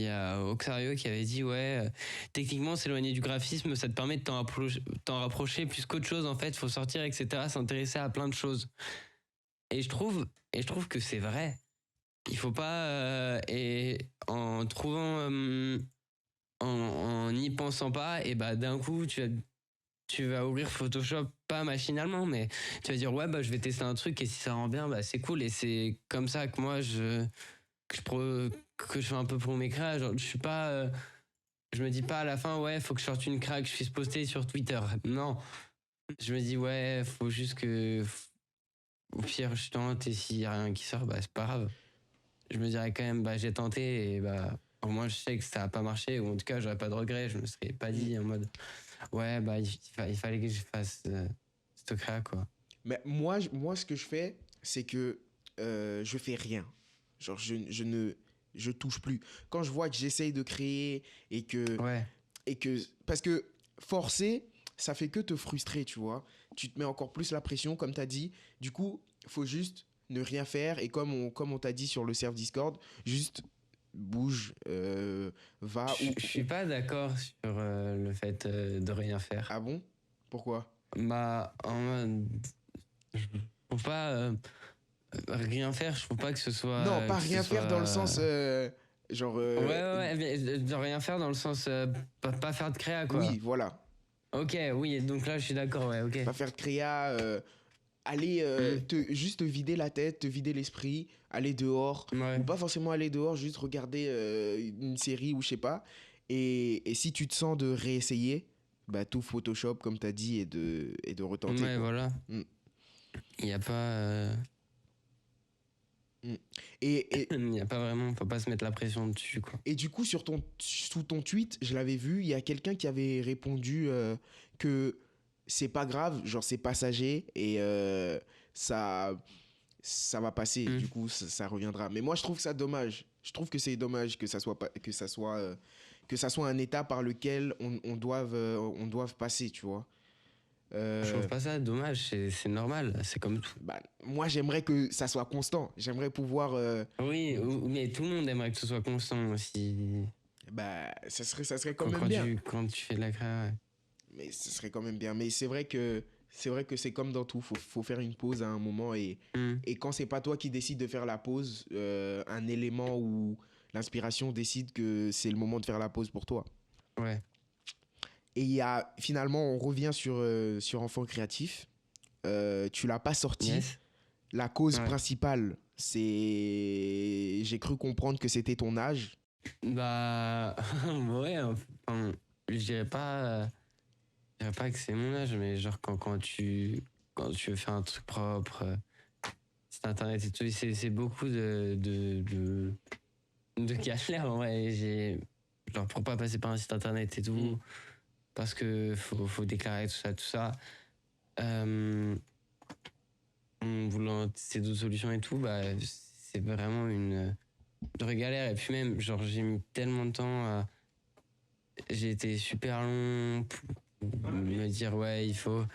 y a Oxario qui avait dit, ouais, techniquement, s'éloigner du graphisme, ça te permet de t'en rapprocher plus qu'autre chose, en fait. Faut sortir, etc., s'intéresser à plein de choses. Et je trouve, et je trouve que c'est vrai. Il faut pas, et en trouvant, en n'y pensant pas, et bah d'un coup, tu vas ouvrir Photoshop, pas machinalement, mais tu vas dire, ouais, bah je vais tester un truc, et si ça rend bien, bah c'est cool. Et c'est comme ça que moi, que je fais un peu pour mes créas. Genre, je suis pas, je me dis pas à la fin, ouais, faut que je sorte une craque, je puisse poster sur Twitter. Non. Je me dis, ouais, faut juste que, au pire, je tente, et s'il y a rien qui sort, bah c'est pas grave. Je me dirais quand même, bah j'ai tenté, et bah au moins je sais que ça a pas marché, ou en tout cas j'aurais pas de regrets. Je me serais pas Mm. dit en mode, ouais, bah il fallait que je fasse cette créa, quoi. Mais moi, ce que je fais, c'est que je fais rien. Genre, je touche plus. Quand je vois que j'essaye de créer et que Ouais, parce que forcer, ça fait que te frustrer, tu vois. Tu te mets encore plus la pression, comme tu as dit. Du coup, faut juste ne rien faire. Et comme on t'a dit sur le serve Discord, juste bouge, va je suis pas d'accord sur le fait de rien faire. Ah bon? Pourquoi? Bah, en mode, faut pas rien faire, je trouve pas Non, pas que ce rien faire dans le soit. sens, genre, Ouais, ouais, ouais, mais de rien faire dans le sens pas faire de créa, quoi. oui, voilà. Ok, oui, donc là je suis d'accord, ouais, ok. Pas faire de créa, aller Hmm, juste te vider la tête, te vider l'esprit, aller dehors, ou ouais. pas forcément aller dehors, juste regarder une série ou je sais pas. Et si tu te sens de réessayer, bah tout Photoshop comme t'as dit et de retenter Ouais, quoi. voilà. Mm, Il n'y a pas. mm. Et, Il n'y a pas vraiment. Faut pas se mettre la pression dessus, quoi. et du coup sous ton tweet, je l'avais vu, il y a quelqu'un qui avait répondu que c'est pas grave, genre c'est passager et ça ça va passer. Du coup, ça reviendra. Mais moi, je trouve ça dommage. Je trouve que c'est dommage que ça soit pas, que ça soit un état par lequel on doive passer, tu vois. Je trouve Euh, pas ça dommage, c'est normal, c'est comme tout. Bah, moi, j'aimerais que ça soit constant. J'aimerais pouvoir. Oui, mais tout le monde aimerait que ce soit constant aussi. Bah, ça serait quand même bien. Quand tu fais de la créa, ouais. Mais ce serait quand même bien. Mais c'est vrai que c'est comme dans tout. Faut faire une pause à un moment. Hmm, Et quand c'est pas toi qui décide de faire la pause, un élément ou l'inspiration décide que c'est le moment de faire la pause pour toi. ouais. Et il y a, finalement, on revient sur Enfant Créatif. Tu l'as pas sorti. Yes. La cause Ouais. principale, c'est. J'ai cru comprendre que c'était ton âge. Bah, ouais, enfin, je je dirais pas que c'est mon âge, mais genre quand tu veux faire un truc propre, site internet et tout, c'est beaucoup de galères en vrai. Genre, pour pas passer par un site internet et tout, parce que faut déclarer tout ça. Voulant tester d'autres solutions et tout, bah, c'est vraiment une vraie galère. Et puis même, genre, j'ai mis tellement de temps j'ai été super long pour me dire, ouais, il faut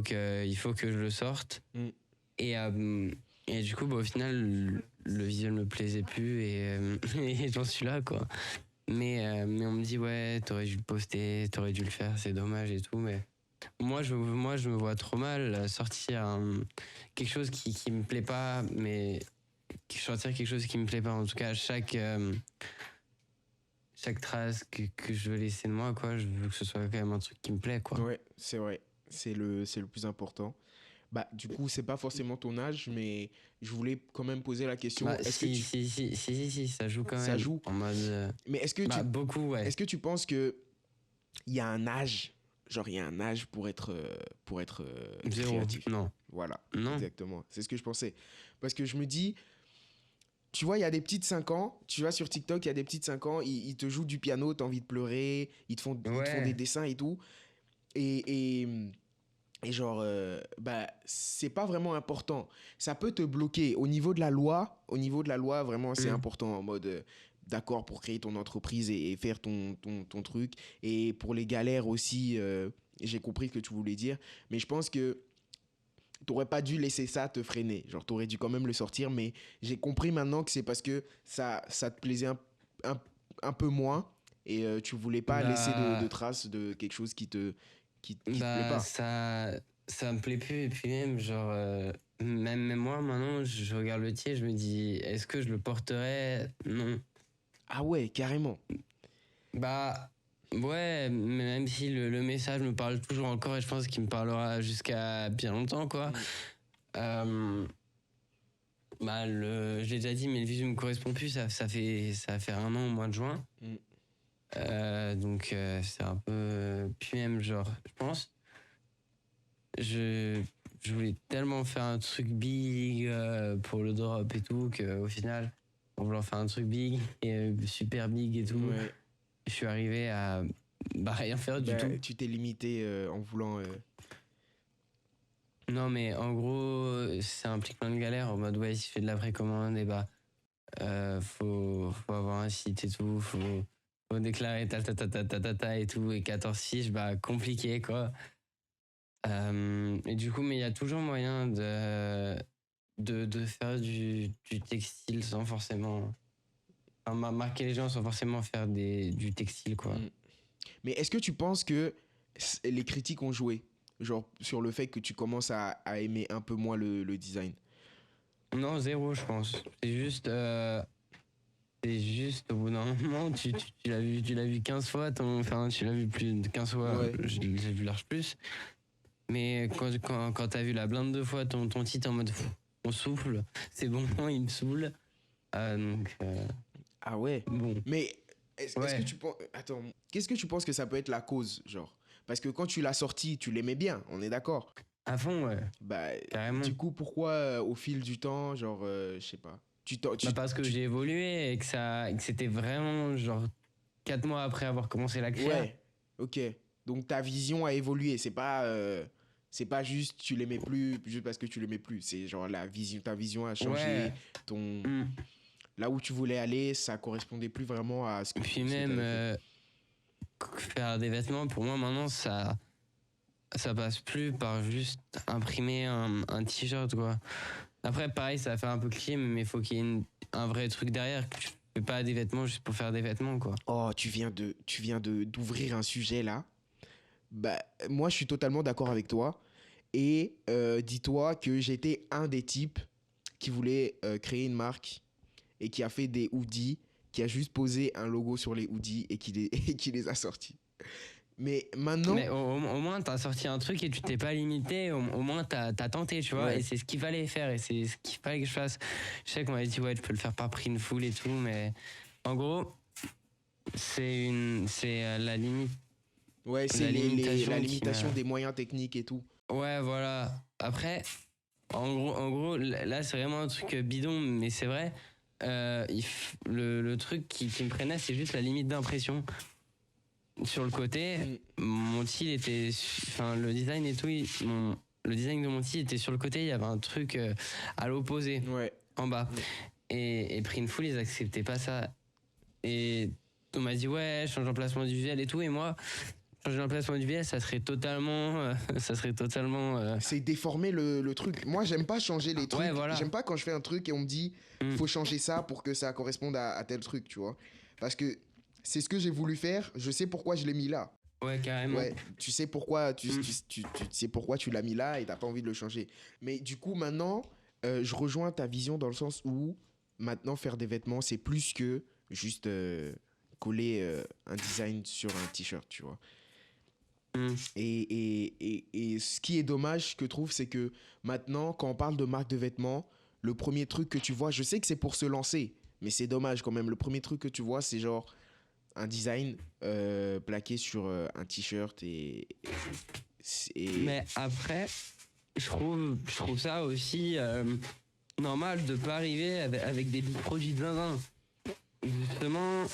que je le sorte. Mm. Et du coup, bah, au final, le visuel me plaisait plus et j'en suis là, quoi. Mais on me dit, ouais, t'aurais dû le poster, t'aurais dû le faire, c'est dommage et tout. Mais moi, je me vois trop mal sortir quelque chose qui me plaît pas, mais sortir quelque chose qui me plaît pas. En tout cas, chaque trace que je veux laisser de moi, quoi, je veux que ce soit quand même un truc qui me plaît, quoi. Ouais, c'est vrai. C'est le plus important. Bah, du coup, c'est pas forcément ton âge, mais je voulais quand même poser la question. Bah, Est-ce que si, ça joue quand ça même. joue? En mode. Mais Bah, beaucoup, ouais. est-ce que tu penses que il y a un âge, genre il y a un âge pour être Zéro. créatif? Non. Voilà, Non. exactement. C'est ce que je pensais. Parce que je me dis, tu vois, il y a des petites 5 ans, tu vois, sur TikTok, il y a des petites 5 ans, ils te jouent du piano, t'as envie de pleurer, ils te font des Ouais. dessins et tout. Et, et, et genre, bah, c'est pas vraiment important. Ça peut te bloquer. Au niveau de la loi, vraiment, c'est Hmm. important en mode, d'accord, pour créer ton entreprise et faire ton truc. Et pour les galères aussi, j'ai compris ce que tu voulais dire. Mais je pense que t'aurais pas dû laisser ça te freiner. Genre, t'aurais dû quand même le sortir. Mais j'ai compris maintenant que c'est parce que ça te plaisait un, un peu moins. Et tu voulais pas laisser de Bah. traces de quelque chose qui te plaît Bah, pas. ça me plaît plus. Et puis même, genre. Même moi, maintenant, je regarde le tien, je me dis, est-ce que je le porterais? Non. Ah ouais, carrément. Bah. Ouais, même si le message me parle toujours encore et je pense qu'il me parlera jusqu'à bien longtemps, quoi. Mm, Euh, Bah, je l'ai déjà dit, mais le visu me correspond plus. Ça va faire un an au mois de juin. mm. Donc, c'est un peu. Puis même, genre, je pense, je, je voulais tellement faire un truc big pour le drop et tout, qu'au final, en voulant faire un truc big et super big et tout, Ouais. je suis arrivé à bah, rien faire du Bah, tout. tu t'es limité en voulant. Non, mais en gros, ça implique plein de galères. En mode, ouais, si je fais de la précommande, et bah. Faut avoir un site et tout, faut déclarer ta et tout, et 14 fiches, bah compliqué quoi. Et du coup, mais il y a toujours moyen de faire du textile sans forcément. Enfin, marquer les gens sans forcément faire du textile quoi. Mm. Mais est-ce que tu penses que les critiques ont joué? Genre sur le fait que tu commences à aimer un peu moins le design? Non, zéro, je pense. C'est juste au bout d'un moment, tu l'as vu 15 fois, enfin, tu l'as vu plus de 15 fois, Ouais. j'ai vu large plus. Mais quand t'as vu la blinde deux fois ton titre en mode on souffle, c'est bon, il me saoule. Donc, Ah ouais. bon, Mais est-ce que ouais, tu penses. Attends, qu'est-ce que tu penses que ça peut être la cause, genre? Parce que quand tu l'as sorti, tu l'aimais bien, on est d'accord. à fond, ouais, Bah, carrément. du coup, pourquoi au fil du temps, genre, je sais pas. Bah parce que j'ai évolué et que c'était vraiment genre 4 mois après avoir commencé la créa. Ouais, ok. Donc ta vision a évolué. C'est pas. C'est pas juste tu l'aimais plus juste parce que tu l'aimais plus. C'est genre ta vision a changé. Ouais. Ton, Mm. là où tu voulais aller, ça correspondait plus vraiment à ce que Puis ce que même t'avais fait. faire des vêtements, pour moi maintenant, ça passe plus par juste imprimer un t-shirt, quoi. Après, pareil, ça fait un peu cliché, mais il faut qu'il y ait un vrai truc derrière. Que tu fais pas des vêtements juste pour faire des vêtements, quoi. Oh, d'ouvrir un sujet là. Bah, moi, je suis totalement d'accord avec toi. Et dis-toi que j'étais un des types qui voulait créer une marque et qui a fait des hoodies, qui a juste posé un logo sur les hoodies et et qui les a sortis. Mais maintenant, Mais au moins, t'as sorti un truc et tu t'es pas limité. Au moins, t'as tenté, tu vois. ouais, Et c'est ce qu'il fallait faire. Et c'est ce qu'il fallait que je fasse. Je sais qu'on m'avait dit, ouais, tu peux le faire par Printful et tout. Mais en gros, c'est la limite. ouais, c'est La la limitation limitation des moyens techniques et tout. Ouais, voilà. Après, en gros là, c'est vraiment un truc bidon, mais c'est vrai. Le truc qui me prenait, c'est juste la limite d'impression. Sur le côté, Mm. mon style était. Enfin, le design et tout, le design de mon style était sur le côté, il y avait un truc à l'opposé, Ouais. en bas. Mm. Et Printful, ils acceptaient pas ça. Et on m'a dit, ouais, change l'emplacement du visuel et tout. Et moi, changer l'emplacement du visuel, ça serait totalement. C'est déformer le truc. Moi, j'aime pas changer les trucs. Ouais, voilà. J'aime pas quand je fais un truc et on me dit Mm. faut changer ça pour que ça corresponde à tel truc, tu vois. Parce que c'est ce que j'ai voulu faire. Je sais pourquoi je l'ai mis là. Ouais, carrément. Ouais, tu sais pourquoi Mm. tu sais pourquoi tu l'as mis là et t'as pas envie de le changer. Mais du coup, maintenant, je rejoins ta vision dans le sens où maintenant faire des vêtements, c'est plus que juste coller un design sur un t-shirt, tu vois. Mm. Et ce qui est dommage que je trouve, c'est que maintenant, quand on parle de marque de vêtements, le premier truc que tu vois, je sais que c'est pour se lancer, mais c'est dommage quand même. Le premier truc que tu vois, c'est genre un design plaqué sur un t-shirt Mais après, je trouve ça aussi normal de pas arriver avec des produits de zinzin. Justement,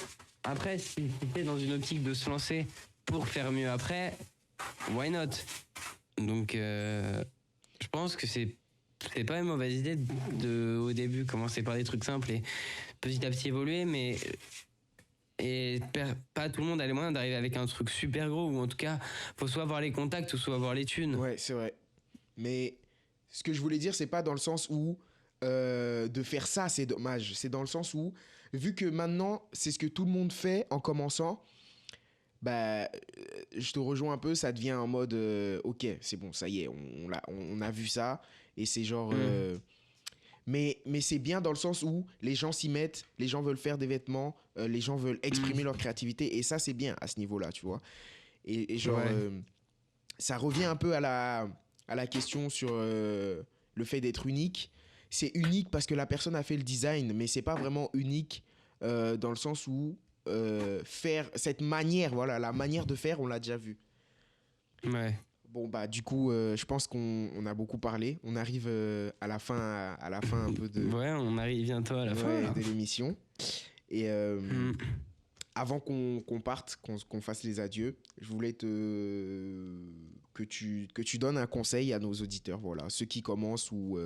après, si t'es dans une optique de se lancer pour faire mieux après, why not? Donc, je pense que c'est pas une mauvaise idée au début commencer par des trucs simples et petit à petit évoluer, mais pas tout le monde a les moyens d'arriver avec un truc super gros, ou en tout cas, faut soit avoir les contacts ou soit avoir les thunes. Ouais, c'est vrai. Mais ce que je voulais dire, c'est pas dans le sens où de faire ça, c'est dommage. C'est dans le sens où, vu que maintenant, c'est ce que tout le monde fait en commençant, bah, je te rejoins un peu, ça devient en mode, ok, c'est bon, ça y est, on a vu ça, et c'est genre... Mm. mais c'est bien dans le sens où les gens s'y mettent, les gens veulent faire des vêtements, les gens veulent exprimer leur créativité, et ça, c'est bien à ce niveau-là, tu vois. Et genre, Ouais. ça revient un peu à la question sur le fait d'être unique. C'est unique parce que la personne a fait le design, mais c'est pas vraiment unique dans le sens où faire cette manière, voilà, la manière de faire, on l'a déjà vu. Ouais. Bon, bah, du coup, je pense qu'on a beaucoup parlé. On arrive à la fin un peu Ouais, on arrive bientôt à la fin. ouais, Là. de l'émission. Et Mm. avant qu'on parte, qu'on fasse les adieux, je voulais que tu donnes un conseil à nos auditeurs, voilà, ceux qui commencent ou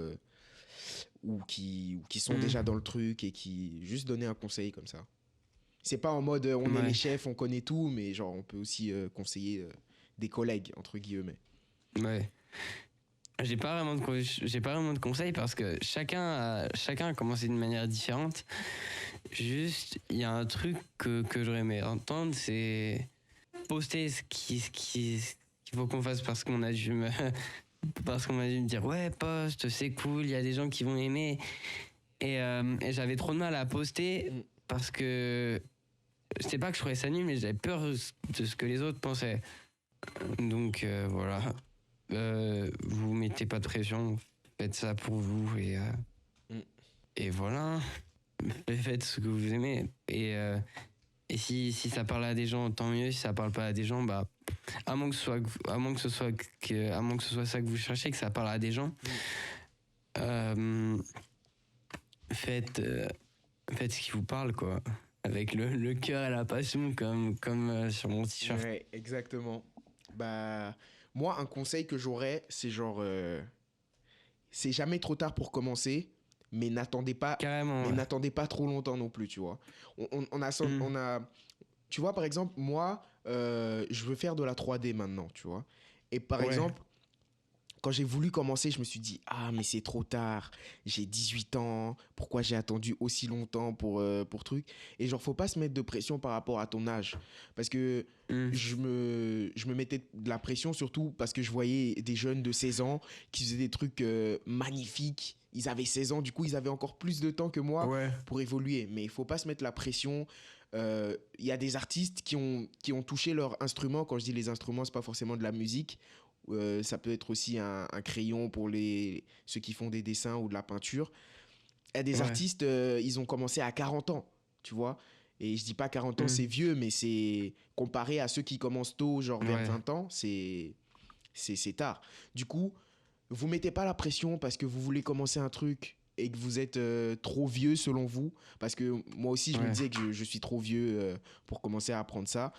qui sont déjà dans le truc et qui juste donner un conseil comme ça. C'est pas en mode on est les Ouais. chefs, on connaît tout, mais genre on peut aussi conseiller des collègues entre guillemets. Ouais. J'ai pas vraiment de conseils parce que chacun a commencé d'une manière différente. Juste, il y a un truc que j'aurais aimé entendre, c'est poster ce qu'il faut qu'on fasse parce qu'on a dû me, parce qu'on m'a dû me dire ouais, poste, c'est cool, il y a des gens qui vont aimer. Et j'avais trop de mal à poster parce que c'est pas que je trouvais ça nul, mais j'avais peur de ce que les autres pensaient. Donc voilà. Vous mettez pas de pression, faites ça pour vous Mm. et voilà. Faites ce que vous aimez. Et si ça parle à des gens, tant mieux. Si ça parle pas à des gens, bah, à moins que ce soit ça que vous cherchez, que ça parle à des gens, euh, faites ce qui vous parle, quoi. Avec le cœur et la passion, comme sur mon t-shirt. Ouais, exactement. Bah Moi, un conseil que j'aurais, c'est genre, c'est jamais trop tard pour commencer, mais Carrément, ouais. n'attendez pas trop longtemps non plus, tu vois. Hmm. On a, tu vois, par exemple, moi, je veux faire de la 3D maintenant, tu vois. Et par Ouais. exemple, quand j'ai voulu commencer, je me suis dit, ah, mais c'est trop tard, j'ai 18 ans, pourquoi j'ai attendu aussi longtemps pour truc. Et genre, faut pas se mettre de pression par rapport à ton âge. Parce que Hmm. je me mettais de la pression surtout parce que je voyais des jeunes de 16 ans qui faisaient des trucs magnifiques. Ils avaient 16 ans, du coup, ils avaient encore plus de temps que moi Ouais. pour évoluer. Mais il faut pas se mettre la pression. Il y a des artistes qui ont touché leur instrument. Quand je dis les instruments, c'est pas forcément de la musique. Ça peut être aussi un crayon pour ceux qui font des dessins ou de la peinture. Il y a des Ouais. artistes, ils ont commencé à 40 ans, tu vois. Et je dis pas 40 ans, Hmm. c'est vieux, mais c'est comparé à ceux qui commencent tôt, genre vers Ouais. 20 ans, c'est tard. Du coup, vous mettez pas la pression parce que vous voulez commencer un truc et que vous êtes trop vieux selon vous. Parce que moi aussi, je me Ouais. disais que je suis trop vieux pour commencer à apprendre ça.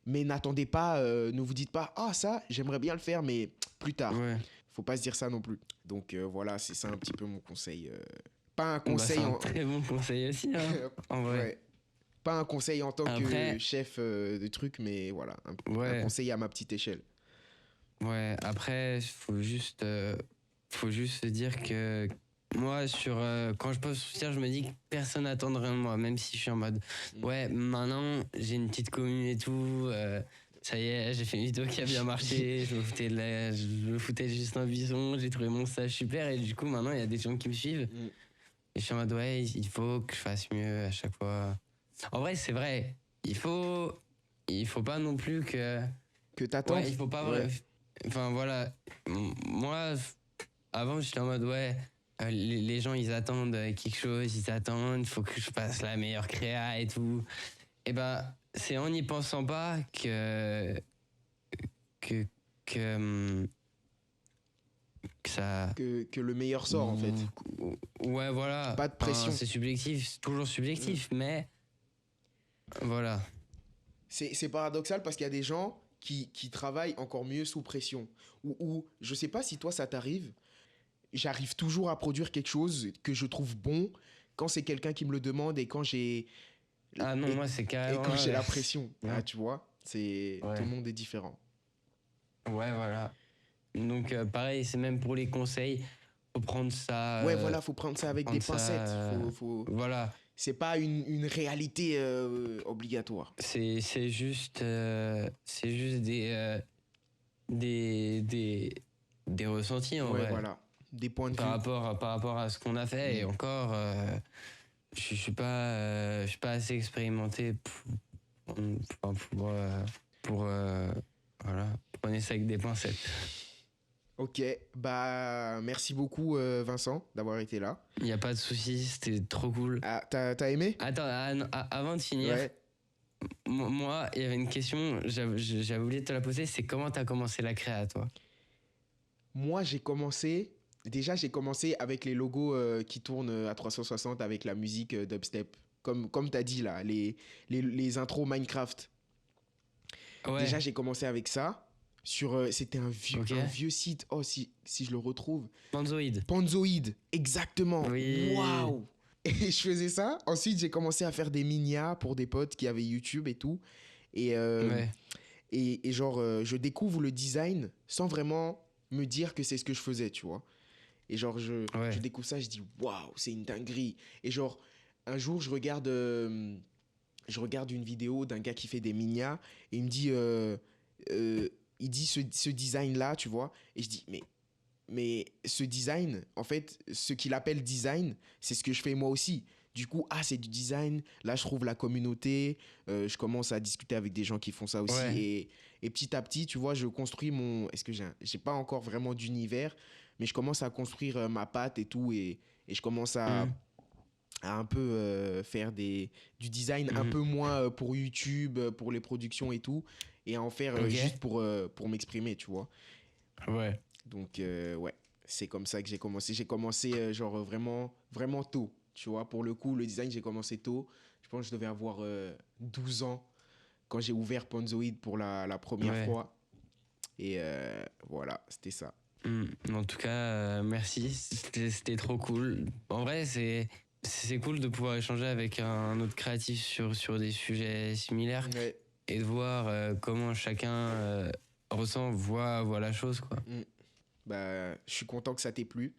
Mais n'attendez pas, ne vous dites pas, ah ça, j'aimerais bien le faire, mais plus tard. Ouais. Faut pas se dire ça non plus. Donc voilà, c'est ça un petit peu mon conseil. Pas un Bah, c'est conseil un en... très bon conseil aussi, hein, en vrai. ouais. Pas un conseil en tant que Après, chef de truc, mais voilà, un ouais. conseil à ma petite échelle. Ouais. Après, faut juste se dire que moi, quand je pose soutien, je me dis que personne n'attend rien de moi, même si je suis en mode, Mm. ouais, maintenant, j'ai une petite commune et tout. Ça y est, j'ai fait une vidéo qui a bien marché. Je me foutais juste un bison. J'ai trouvé mon stage super. Et du coup, maintenant, il y a des gens qui me suivent. Mm. Et je suis en mode, ouais, il faut que je fasse mieux à chaque fois. En vrai, c'est vrai. Il faut pas non plus que. Que Ouais, t'attendes. il faut pas. Ouais. Enfin, voilà. Moi, avant, j'étais en mode, ouais, les gens, ils attendent quelque chose, ils attendent, il faut que je fasse la meilleure créa et tout. Et ben, c'est en n'y pensant pas que, que, hum, que ça. Que le meilleur sort, en fait. Ouais, voilà. Pas de Enfin, pression. c'est subjectif, c'est toujours Mm. subjectif, mais voilà. C'est paradoxal parce qu'il y a des gens qui travaillent encore mieux sous pression. Ou je sais pas si toi ça t'arrive, j'arrive toujours à produire quelque chose que je trouve bon quand c'est quelqu'un qui me le demande et Ah non, et, moi, c'est et carrément quand j'ai la l'inverse. pression. Ah, Non. tu vois, tout le Ouais. monde est différent. Ouais, voilà. Donc, pareil, c'est même pour les conseils. Faut prendre ça. Ouais, voilà, faut prendre ça avec des Prendre ça. pincettes. Voilà. C'est pas une réalité obligatoire. C'est juste des, des, des ressentis en Ouais, vrai. voilà, des points de vue. Par rapport à ce qu'on a fait. Et Mm. encore, je suis pas assez expérimenté pour, voilà. Prenez ça avec des pincettes. Ok, bah merci beaucoup Vincent d'avoir été là. Il n'y a pas de souci, c'était trop cool. Ah, t'as aimé? Attends, non, avant de finir, Ouais. moi, il y avait une question, j'avais oublié de te la poser, c'est comment t'as commencé la créa, toi? Moi, j'ai commencé avec les logos qui tournent à 360 avec la musique dubstep. Comme tu as dit là, les intros Minecraft. Ouais, Déjà, j'ai commencé avec ça. C'était ok. un vieux site. Oh, si je le retrouve. Panzoïde. Panzoid, exactement. Oui. Waouh! Et je faisais ça. Ensuite, j'ai commencé à faire des minia pour des potes qui avaient YouTube et tout. Et, Ouais, genre, je découvre le design sans vraiment me dire que c'est ce que je faisais, tu vois. Et genre, je ouais. découvre ça, je dis, waouh, c'est une dinguerie. Et genre, un jour, je regarde une vidéo d'un gars qui fait des mignards et il me dit, euh, il dit ce design-là, tu vois. Et je dis, mais ce design, en fait, ce qu'il appelle design, c'est ce que je fais moi aussi. Du coup, ah, c'est du design. Là, je trouve la communauté. Je commence à discuter avec des gens qui font ça aussi. Ouais. Et petit à petit, tu vois, je construis mon. Est-ce que j'ai pas encore vraiment d'univers, mais je commence à construire ma patte et tout. Et je commence Hmm, à un peu faire du design un mhm. peu moins pour YouTube, pour les productions et tout. Et à en faire Ok. juste pour m'exprimer, tu vois. Ouais. Donc, ouais, c'est comme ça que j'ai commencé. J'ai commencé, genre, vraiment, vraiment tôt. Tu vois, pour le coup, le design, j'ai commencé tôt. Je pense que je devais avoir 12 ans quand j'ai ouvert Panzoid pour la première Ouais. fois. Et voilà, c'était ça. En tout cas, merci. C'était trop cool. En vrai, c'est cool de pouvoir échanger avec un autre créatif sur des sujets similaires Ouais. et de voir comment chacun voit la chose, quoi. Bah, je suis content que ça t'ait plu.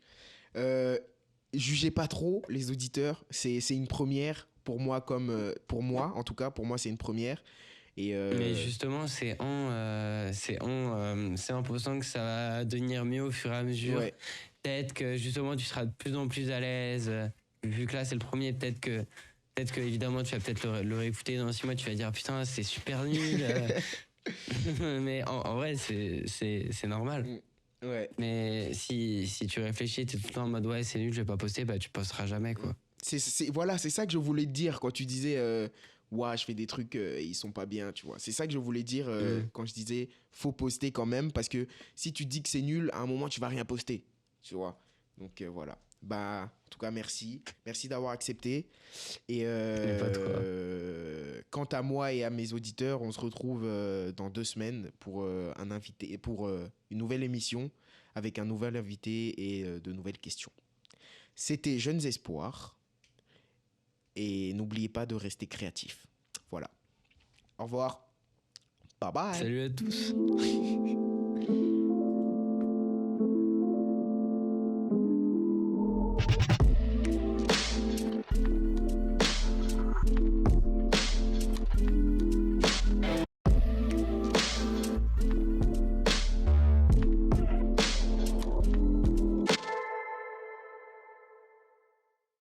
Jugez pas trop les auditeurs, c'est une première pour moi comme pour moi en tout cas pour moi c'est une première et Mais justement, c'est en pensant que ça va devenir mieux au fur et à mesure. ouais, Peut-être que justement, tu seras de plus en plus à l'aise. Vu que là, c'est le premier, peut-être que évidemment, tu vas peut-être le réécouter dans 6 mois, tu vas dire putain, c'est super nul. Mais en vrai, c'est normal. ouais. Mais si tu réfléchis, t'es tout le temps en mode ouais, c'est nul, je vais pas poster, bah tu posteras jamais, quoi. Voilà, c'est ça que je voulais te dire quand tu disais ouais, je fais des trucs ils sont pas bien, tu vois. C'est ça que je voulais dire Mm. quand je disais faut poster quand même parce que si tu dis que c'est nul, à un moment tu vas rien poster, tu vois. Donc voilà. Bah en tout cas merci, merci d'avoir accepté. Et Y a pas de quoi. quant à moi et à mes auditeurs, on se retrouve dans 2 semaines pour un invité, pour une nouvelle émission avec un nouvel invité et de nouvelles questions. C'était Jeunes Espoirs et n'oubliez pas de rester créatif. Voilà. Au revoir. Bye bye. Salut à tous.